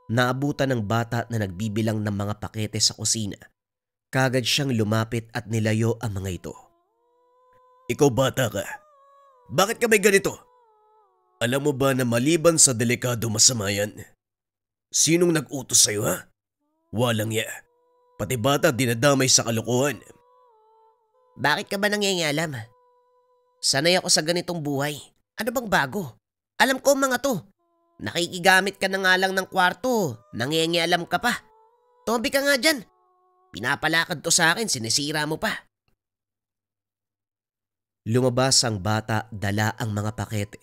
Naabutan ng bata na nagbibilang ng mga pakete sa kusina. Kagad siyang lumapit at nilayo ang mga ito. Ikaw bata ka. Bakit ka may ganito? Alam mo ba na maliban sa delikado masama yan? Sinong nag-utos sa'yo ha? Walang ya. Pati bata dinadamay sa kalokohan. Bakit ka ba nangyayalam? Sanay ako sa ganitong buhay. Ano bang bago? Alam ko mga to. Nakikigamit ka na nga lang ng kwarto. Nangyayalam ka pa. Tombi ka nga dyan. Pinapalakad to sa akin, sinisira mo pa. Lumabas ang bata, dala ang mga pakete.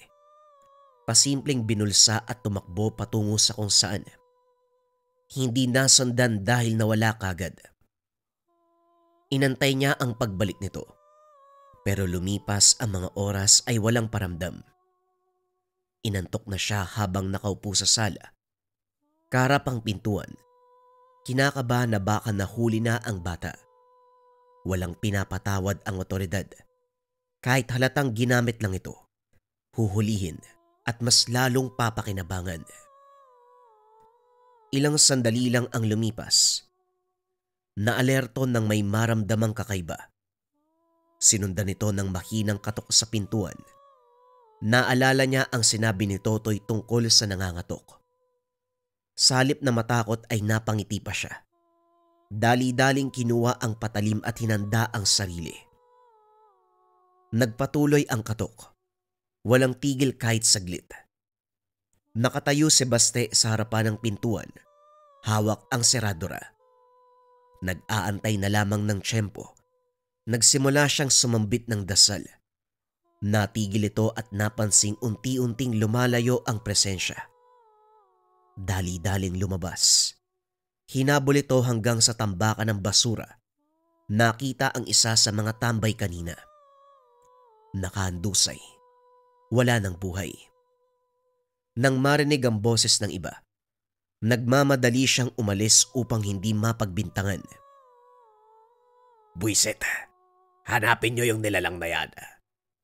Pasimpleng binulsa at tumakbo patungo sa kung saan. Hindi nasundan dahil nawala kagad. Inantay niya ang pagbalik nito. Pero lumipas ang mga oras ay walang paramdam. Inantok na siya habang nakaupo sa sala. Kaharap ang pintuan. Kinakabahan na baka nahuli na ang bata. Walang pinapatawad ang otoridad. Kahit halatang ginamit lang ito, huhulihin at mas lalong papakinabangan. Ilang sandali lang ang lumipas. Naalerto ng may maramdamang kakaiba. Sinundan ito ng mahinang katok sa pintuan. Naalala niya ang sinabi ni Totoy tungkol sa nangangatok. Sa halip na matakot ay napangiti pa siya. Dali-daling kinuha ang patalim at hinanda ang sarili. Nagpatuloy ang katok. Walang tigil kahit saglit. Nakatayo si Baste sa harapan ng pintuan. Hawak ang seradora. Nag-aantay na lamang ng tiyempo. Nagsimula siyang sumambit ng dasal. Natigil ito at napansing unti-unting lumalayo ang presensya. Dali-daling lumabas. Hinabol ito hanggang sa tambakan ng basura. Nakita ang isa sa mga tambay kanina. Nakahandusay. Wala ng buhay. Nang marinig ang boses ng iba, nagmamadali siyang umalis upang hindi mapagbintangan. Buisit, hanapin niyo yung nilalang na yan.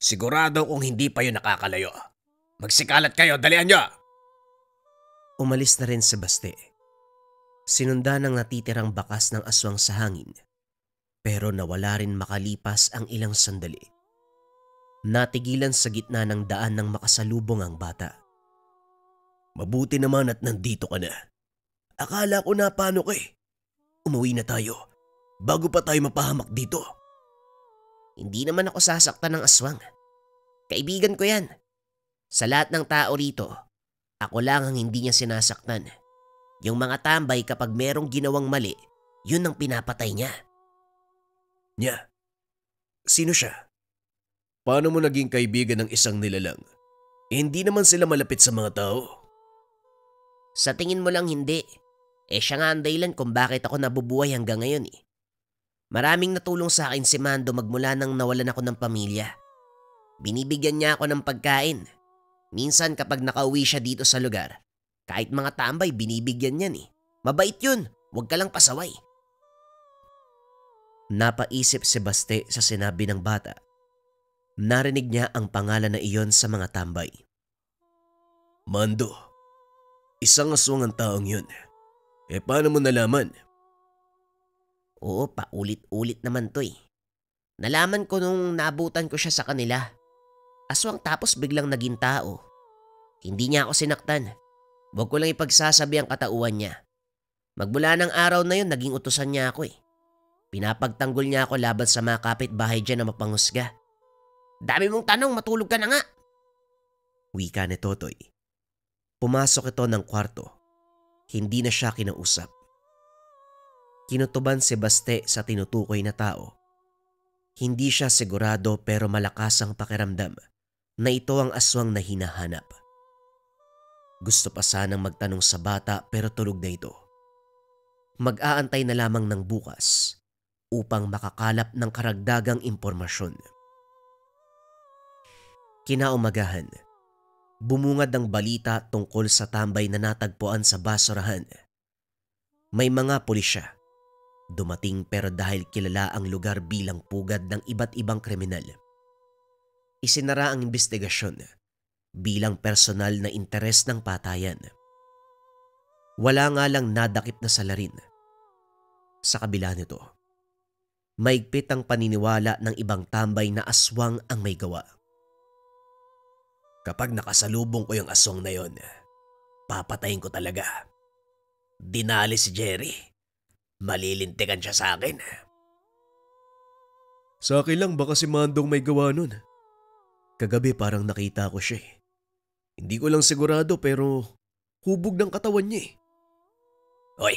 Sigurado kung hindi pa yun nakakalayo. Magsikalat kayo, dalian niyo! Umalis na rin si Baste. Sinundan ng natitirang bakas ng aswang sa hangin, pero nawala rin makalipas ang ilang sandali. Natigilan sa gitna ng daan ng makasalubong ang bata. Mabuti naman at nandito ka na. Akala ko na paano ka eh. Umuwi na tayo bago pa tayo mapahamak dito. Hindi naman ako sasaktan ng aswang. Kaibigan ko yan. Sa lahat ng tao rito, ako lang ang hindi niya sinasaktan. Yung mga tambay kapag merong ginawang mali, yun ang pinapatay niya. Nya, sino siya? Paano mo naging kaibigan ng isang nilalang? Hindi naman sila malapit sa mga tao. Sa tingin mo lang hindi. Siya nga ang dahilan kung bakit ako nabubuhay hanggang ngayon eh. Maraming natulong sa akin si Mando magmula nang nawalan ako ng pamilya. Binibigyan niya ako ng pagkain. Minsan kapag nakauwi siya dito sa lugar, kahit mga tambay binibigyan niyan eh. Mabait yun. Huwag ka lang pasaway. Napaisip si Baste sa sinabi ng bata. Narinig niya ang pangalan na iyon sa mga tambay. Mando, isang aswang ang taong yun. Paano mo nalaman? Oo, paulit-ulit naman to eh. Nalaman ko nung naabutan ko siya sa kanila. Aswang tapos biglang naging tao. Hindi niya ako sinaktan. Huwag ko lang ipagsasabi ang katauhan niya. Magmula ng araw na yun, naging utusan niya ako eh. Pinapagtanggol niya ako laban sa mga kapitbahay dyan na mapanghusga. Dami mong tanong, matulog ka na nga. Wika ni Totoy. Pumasok ito ng kwarto. Hindi na siya kinausap. Kinutuban si Baste sa tinutukoy na tao. Hindi siya sigurado pero malakas ang pakiramdam na ito ang aswang na hinahanap. Gusto pa sanang magtanong sa bata pero tulog na ito. Mag-aantay na lamang ng bukas upang makakalap ng karagdagang impormasyon. Kinaumagahan, bumungad ang balita tungkol sa tambay na natagpuan sa basurahan. May mga pulisya. Dumating pero dahil kilala ang lugar bilang pugad ng iba't ibang kriminal. Isinara ang investigasyon bilang personal na interes ng patayan. Wala nga lang nadakip na salarin. Sa kabila nito, maigpit ang paniniwala ng ibang tambay na aswang ang may gawa. Kapag nakasalubong ko yung aswang na yon, papatayin ko talaga. Dinali si Jerry. Malilintikan siya sa akin. Sa akin lang baka si Mandong may gawa nun. Kagabi parang nakita ko siya eh. Hindi ko lang sigurado pero hubog ng katawan niya eh. Hoy,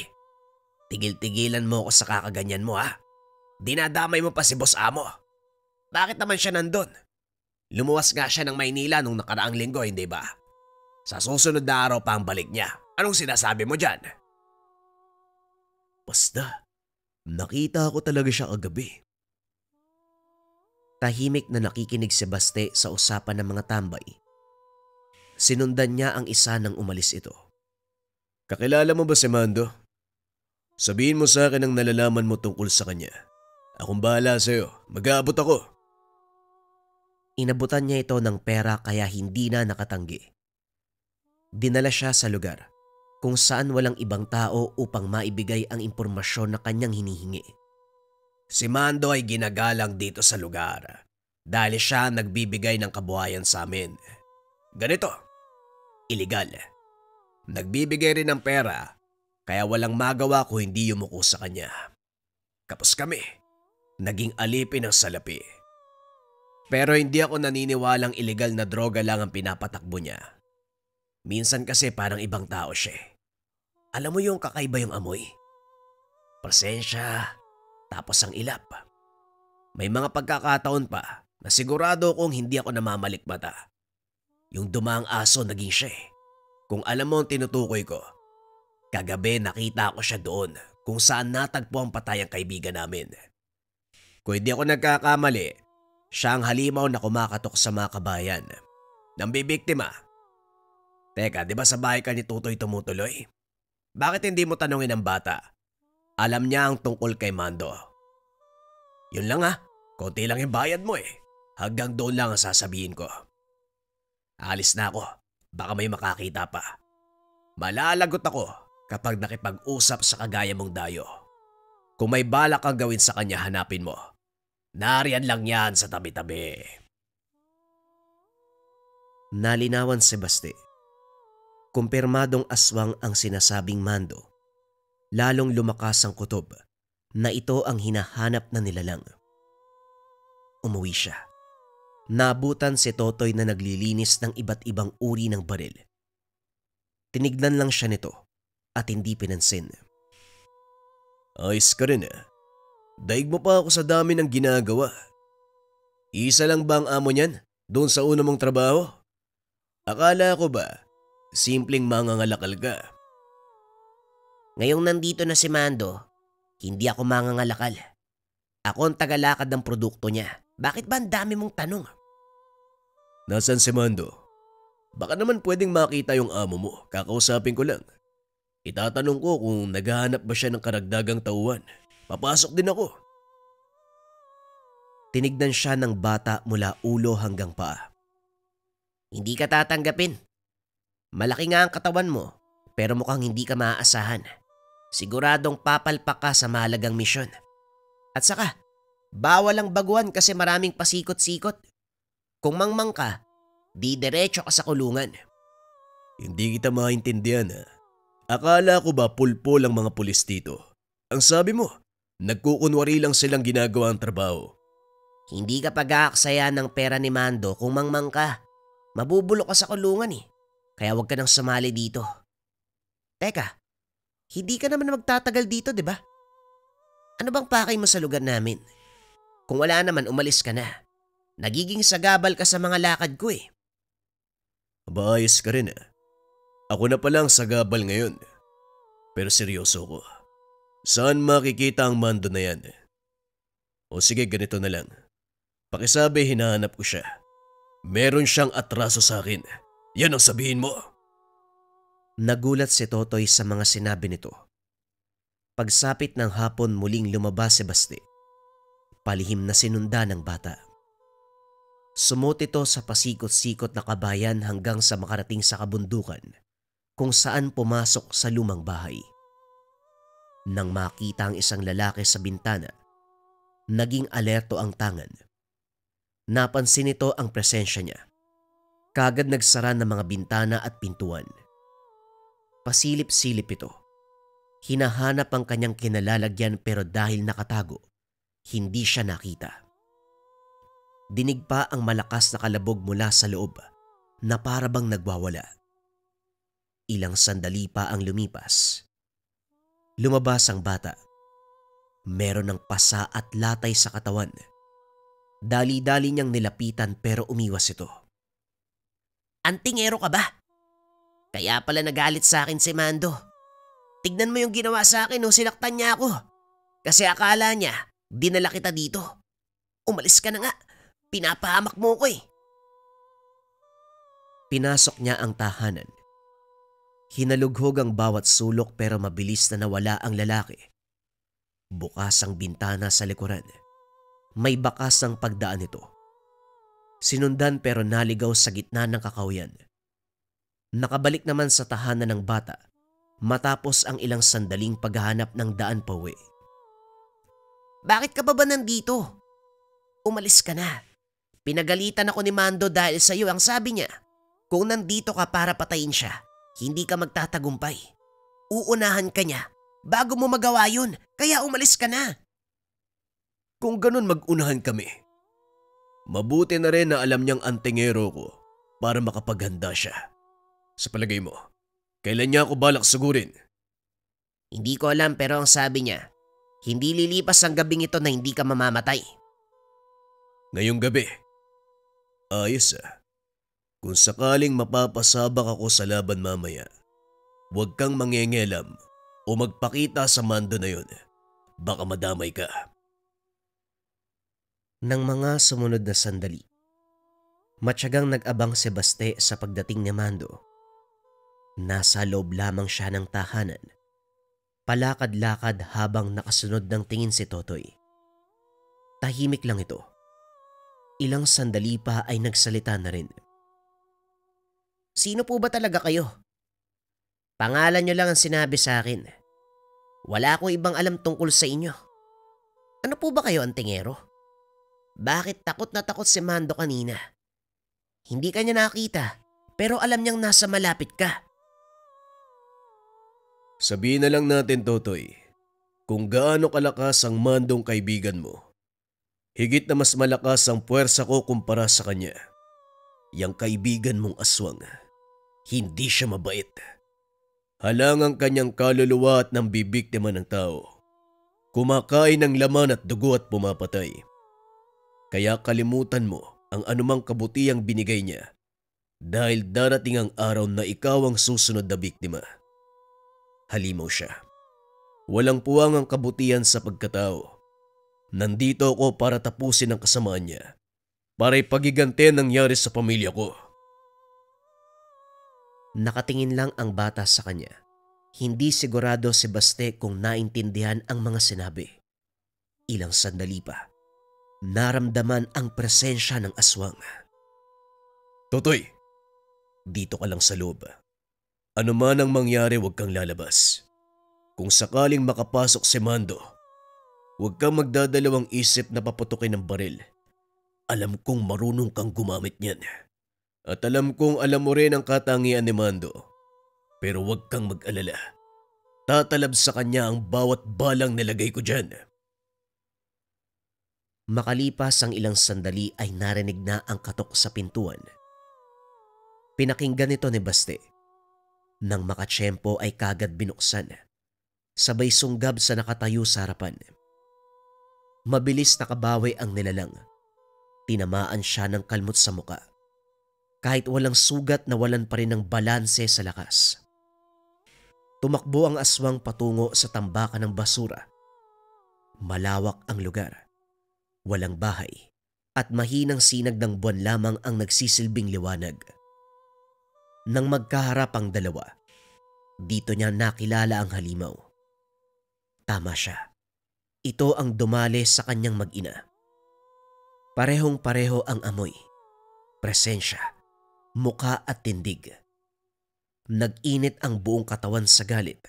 tigil-tigilan mo ako sa kakaganyan mo ha. Dinadamay mo pa si Boss Amo. Bakit naman siya nandun? Lumuwas nga siya ng Maynila nung nakaraang linggo, hindi ba? Sa susunod na araw pa ang balik niya. Anong sinasabi mo dyan? Basta, nakita ko talaga siya kagabi. Tahimik na nakikinig si Baste sa usapan ng mga tambay. Sinundan niya ang isa nang umalis ito. Kakilala mo ba si Mando? Sabihin mo sa akin ang nalalaman mo tungkol sa kanya. Akong bahala sa'yo. Mag-aabot ako. Inabutan niya ito ng pera kaya hindi na nakatanggi. Dinala siya sa lugar kung saan walang ibang tao upang maibigay ang impormasyon na kanyang hinihingi. Si Mando ay ginagalang dito sa lugar dahil siya nagbibigay ng kabuhayan sa amin. Ganito, illegal. Nagbibigay rin ng pera kaya walang magawa kung hindi yumuko sa kanya. Kapos kami, naging alipin ng salapi. Pero hindi ako naniniwalang illegal na droga lang ang pinapatakbo niya. Minsan kasi parang ibang tao siya. Alam mo yung kakaiba yung amoy? Presensya, tapos ang ilap. May mga pagkakataon pa na sigurado kong hindi ako namamalikmata. Yung dumaang aso naging siya. Kung alam mo ang tinutukoy ko, kagabi nakita ko siya doon kung saan natagpo ang patay ang kaibigan namin. Kung hindi ako nagkakamali, siya ang halimaw na kumakatok sa mga kabayan. Nang bibiktima. Teka, di ba sa bahay ka ni Tutoy tumutuloy? Bakit hindi mo tanongin ang bata? Alam niya ang tungkol kay Mando. Yun lang konti lang yung bayad mo eh. Hanggang doon lang ang sasabihin ko. Alis na ako, baka may makakita pa. Malalagot ako kapag nakipag-usap sa kagaya mong dayo. Kung may balak kang gawin sa kanya, hanapin mo. Nariyan lang yan sa tabi-tabi. Nalinawan si Baste. Kumpirmadong aswang ang sinasabing Mando. Lalong lumakas ang kutob na ito ang hinahanap na nilalang. Umuwi siya. Nabutan si Totoy na naglilinis ng iba't ibang uri ng baril. Tinignan lang siya nito at hindi pinansin. Ayos ka rin Daig mo pa ako sa dami ng ginagawa. Isa lang ba ang amo niyan doon sa una mong trabaho? Akala ko ba simpleng mangangalakal ka? Ngayong nandito na si Mando, hindi ako mangangalakal. Ako ang tagalakad ng produkto niya. Bakit ba ang dami mong tanong? Nasaan si Mando? Baka naman pwedeng makita yung amo mo. Kakausapin ko lang. Itatanong ko kung naghahanap ba siya ng karagdagang tauhan. Papasok din ako. Tinignan siya ng bata mula ulo hanggang paa. Hindi ka tatanggapin. Malaki nga ang katawan mo, pero mukhang hindi ka maaasahan. Siguradong papalpak ka sa mahalagang misyon. At saka, bawal ang baguhan kasi maraming pasikot-sikot. Kung mangmang ka, di diretso ka sa kulungan. Hindi kita maintindihan ha. Akala ko ba pulpol ang mga pulis dito? Ang sabi mo, nagkukunwari lang silang ginagawa ang trabaho. Hindi ka pag-aaksaya ng pera ni Mando kung mangmang ka. Mabubulok ka sa kulungan eh. Kaya huwag ka nang sumali dito. Teka, hindi ka naman magtatagal dito, di ba? Ano bang pakay mo sa lugar namin? Kung wala naman, umalis ka na. Nagiging sagabal ka sa mga lakad ko eh. Maayos ka rin ha. Ako na palang sagabal ngayon. Pero seryoso ko. Saan makikita ang Mando na yan? O sige, ganito na lang. Pakisabi, hinahanap ko siya. Meron siyang atraso sa akin. Yan ang sabihin mo. Nagulat si Totoy sa mga sinabi nito. Pagsapit ng hapon muling lumabas si Basti. Palihim na sinunda ng bata. Sumot ito sa pasikot-sikot na kabayan hanggang sa makarating sa kabundukan kung saan pumasok sa lumang bahay. Nang makita ang isang lalaki sa bintana, naging alerto ang tangan. Napansin nito ang presensya niya. Kagad nagsara ng mga bintana at pintuan. Pasilip-silip ito. Hinahanap ang kanyang kinalalagyan pero dahil nakatago, hindi siya nakita. Dinig pa ang malakas na kalabog mula sa loob na para bang nagwawala. Ilang sandali pa ang lumipas. Lumabas ang bata. Meron ng pasa at latay sa katawan. Dali-dali niyang nilapitan pero umiwas ito. Antingero ka ba? Kaya pala nagalit sa akin si Mando. Tignan mo yung ginawa sa akin nung sinaktan niya ako. Kasi akala niya, dinala kita dito. Umalis ka na nga. Pinapahamak mo ko eh. Pinasok niya ang tahanan. Hinalughog ang bawat sulok pero mabilis na nawala ang lalaki. Bukas ang bintana sa likuran. May bakas ang pagdaan nito. Sinundan pero naligaw sa gitna ng kakawyan. Nakabalik naman sa tahanan ng bata matapos ang ilang sandaling paghahanap ng daan pauwi. Bakit ka ba nandito? Umalis ka na. Pinagalitan ako ni Mando dahil sa iyo. Ang sabi niya, kung nandito ka para patayin siya, hindi ka magtatagumpay. Uunahan ka niya bago mo magawa yun, kaya umalis ka na. Kung ganun mag-unahan kami. Mabuti na rin na alam niyang antingero ko para makapaghanda siya. Sa palagay mo, kailan niya ako balak sugurin? Hindi ko alam pero ang sabi niya, hindi lilipas ang gabing ito na hindi ka mamamatay. Ngayong gabi. Ayos ah. Kung sakaling mapapasabak ako sa laban mamaya, huwag kang mangyengelam o magpakita sa Mando na yun. Baka madamay ka. Nang mga sumunod na sandali, matyagang nag-abang si Baste sa pagdating ni Mando. Nasa loob lamang siya ng tahanan. Palakad-lakad habang nakasunod ng tingin si Totoy. Tahimik lang ito. Ilang sandali pa ay nagsalita na rin. Sino po ba talaga kayo? Pangalan niyo lang ang sinabi sa akin. Wala akong ibang alam tungkol sa inyo. Ano po ba kayo, antingero? Bakit takot na takot si Mando kanina? Hindi ka niya nakita, pero alam niyang nasa malapit ka. Sabihin na lang natin, Totoy, kung gaano kalakas ang Mandong kaibigan mo. Higit na mas malakas ang puwersa ko kumpara sa kanya. Yang kaibigan mong aswang, hindi siya mabait. Halang ang kanyang kaluluwa at nang bibiktima ng tao. Kumakain ng laman at dugo at pumapatay. Kaya kalimutan mo ang anumang kabutihang binigay niya dahil darating ang araw na ikaw ang susunod na biktima. Halimaw siya. Walang puwang ang kabutihan sa pagkatao. Nandito ako para tapusin ang kasamaan niya. Para ipagiganti ang nangyari sa pamilya ko. Nakatingin lang ang bata sa kanya. Hindi sigurado si Baste kung naintindihan ang mga sinabi. Ilang sandali pa, naramdaman ang presensya ng aswang. Totoy, dito ka lang sa loob. Ano man ang mangyari, huwag kang lalabas. Kung sakaling makapasok si Mando, huwag kang magdadalawang isip na paputukin ng baril. Alam kong marunong kang gumamit niyan. At alam kong alam mo rin ang katangian ni Mando. Pero huwag kang mag-alala. Tatalab sa kanya ang bawat balang nilagay ko dyan. Makalipas ang ilang sandali ay narinig na ang katok sa pintuan. Pinakinggan nito ni Baste. Nang makatsyempo ay kagad binuksan. Sabay sunggab sa nakatayo sa harapan. Mabilis nakabawi ang nilalang. Tinamaan siya ng kalmot sa muka. Kahit walang sugat, nawalan pa rin ng balanse sa lakas. Tumakbo ang aswang patungo sa tambakan ng basura. Malawak ang lugar. Walang bahay at mahinang sinag ng buwan lamang ang nagsisilbing liwanag. Nang magkaharap ang dalawa, dito niya nakilala ang halimaw. Tama siya. Ito ang dumali sa kanyang mag-ina. Parehong-pareho ang amoy, presensya, muka at tindig. Nag-init ang buong katawan sa galit.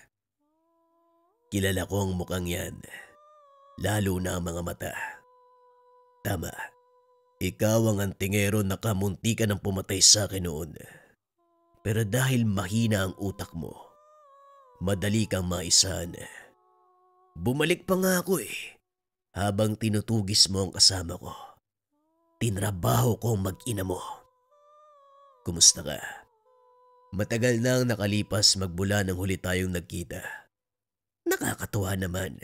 Kilala ko ang mukhang yan, lalo na ang mga mata. Tama, ikaw ang antingero na kamuntikan ng pumatay sa akin noon. Pero dahil mahina ang utak mo, madali kang maisahan. Bumalik pa nga ako habang tinutugis mo ang kasama ko. Tinrabaho ko ang mag-ina mo. Kumusta ka? Matagal na ang nakalipas magmula nang huli tayong nagkita. Nakakatuwa naman.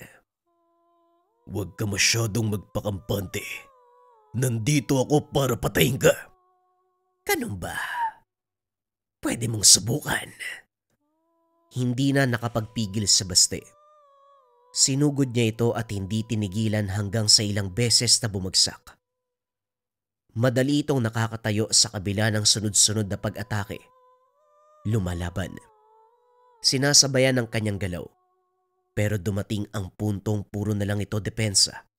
Huwag ka masyadong magpakampante. Nandito ako para patayin ka. Ganun ba? Pwede mong subukan. Hindi na nakapagpigil sa Baste. Sinugod niya ito at hindi tinigilan hanggang sa ilang beses na bumagsak. Madali itong nakakatayo sa kabila ng sunod-sunod na pag-atake. Lumalaban. Sinasabayan ng kanyang galaw. Pero dumating ang puntong puro na lang ito depensa.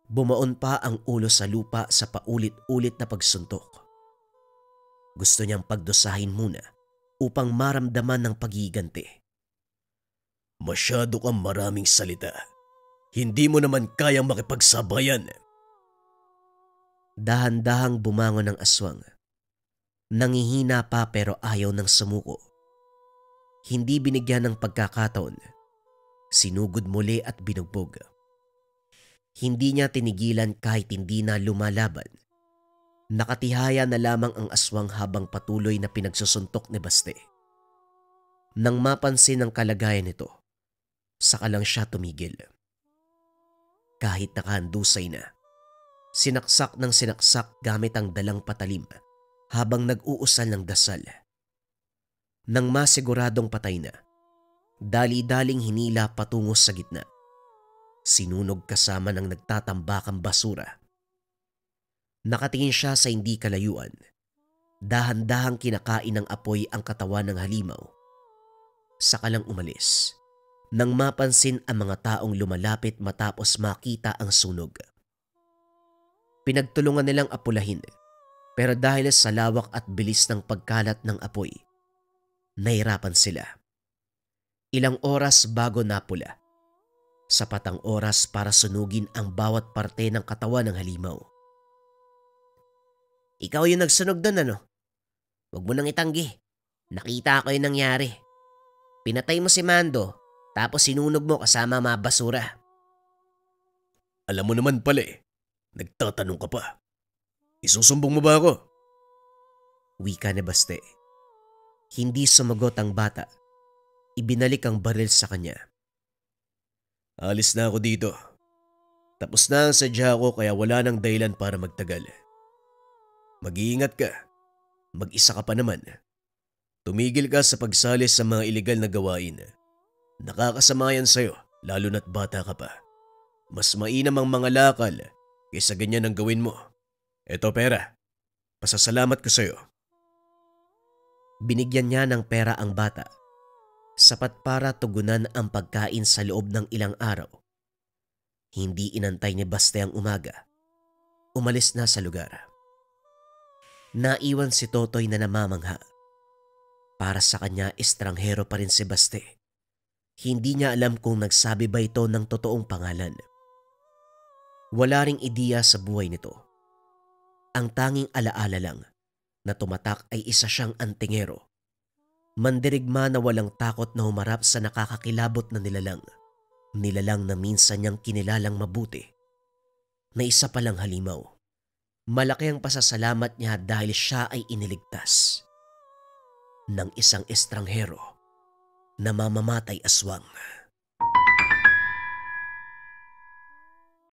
Bumaon pa ang ulo sa lupa sa paulit-ulit na pagsuntok. Gusto niyang pagdusahin muna upang maramdaman ng paghiganti. Masyado kang maraming salita. Hindi mo naman kayang makipagsabayan. Dahan-dahang bumangon ang aswang. Nangihina pa pero ayaw ng sumuko. Hindi binigyan ng pagkakataon. Sinugod muli at binugbog. Hindi niya tinigilan kahit hindi na lumalaban. Nakatihaya na lamang ang aswang habang patuloy na pinagsusuntok ni Baste. Nang mapansin ang kalagayan nito, saka lang siya tumigil. Kahit nakahandusay na, sinaksak ng sinaksak gamit ang dalang patalim habang nag-uusal ng dasal. Nang masiguradong patay na, dali-daling hinila patungo sa gitna. Sinunog kasama ng nagtatambakang basura. Nakatingin siya sa hindi kalayuan. Dahan-dahang kinakain ng apoy ang katawan ng halimaw. Saka lang umalis nang mapansin ang mga taong lumalapit matapos makita ang sunog. Pinagtulungan nilang apulahin, pero dahil sa lawak at bilis ng pagkalat ng apoy, nahirapan sila. Ilang oras bago napula. Sapat ang oras para sunugin ang bawat parte ng katawan ng halimaw. Ikaw yung nagsunog doon, ano? Huwag mo nang itanggi. Nakita ko yung nangyari. Pinatay mo si Mando, tapos sinunog mo kasama mga basura. Alam mo naman pala nagtatanong ka pa. Isusumbong mo ba ako? Wika ni Baste. Hindi sumagot ang bata. Ibinalik ang baril sa kanya. Alis na ako dito. Tapos na ang sadya ko kaya wala nang dahilan para magtagal. Mag-iingat ka. Mag-isa ka pa naman. Tumigil ka sa pagsali sa mga iligal na gawain. Nakakasama yan sa'yo, lalo na't bata ka pa. Mas mainam ang mga lakal kaysa ganyan ang gawin mo. Eto pera. Pasasalamat ko sa'yo. Binigyan niya ng pera ang bata. Sapat para tugunan ang pagkain sa loob ng ilang araw. Hindi inantay ni Baste ang umaga. Umalis na sa lugar. Naiwan si Totoy na namamangha. Para sa kanya, estranghero pa rin si Baste. Hindi niya alam kung nagsabi ba ito ng totoong pangalan. Wala ring ideya sa buhay nito. Ang tanging alaala lang na tumatak ay isa siyang antingero. Mandirigma na walang takot na humarap sa nakakakilabot na nilalang. Nilalang na minsan niyang kinilalang mabuti. Na isa palang halimaw. Malaki ang pasasalamat niya dahil siya ay iniligtas ng isang estranghero na mamamatay aswang.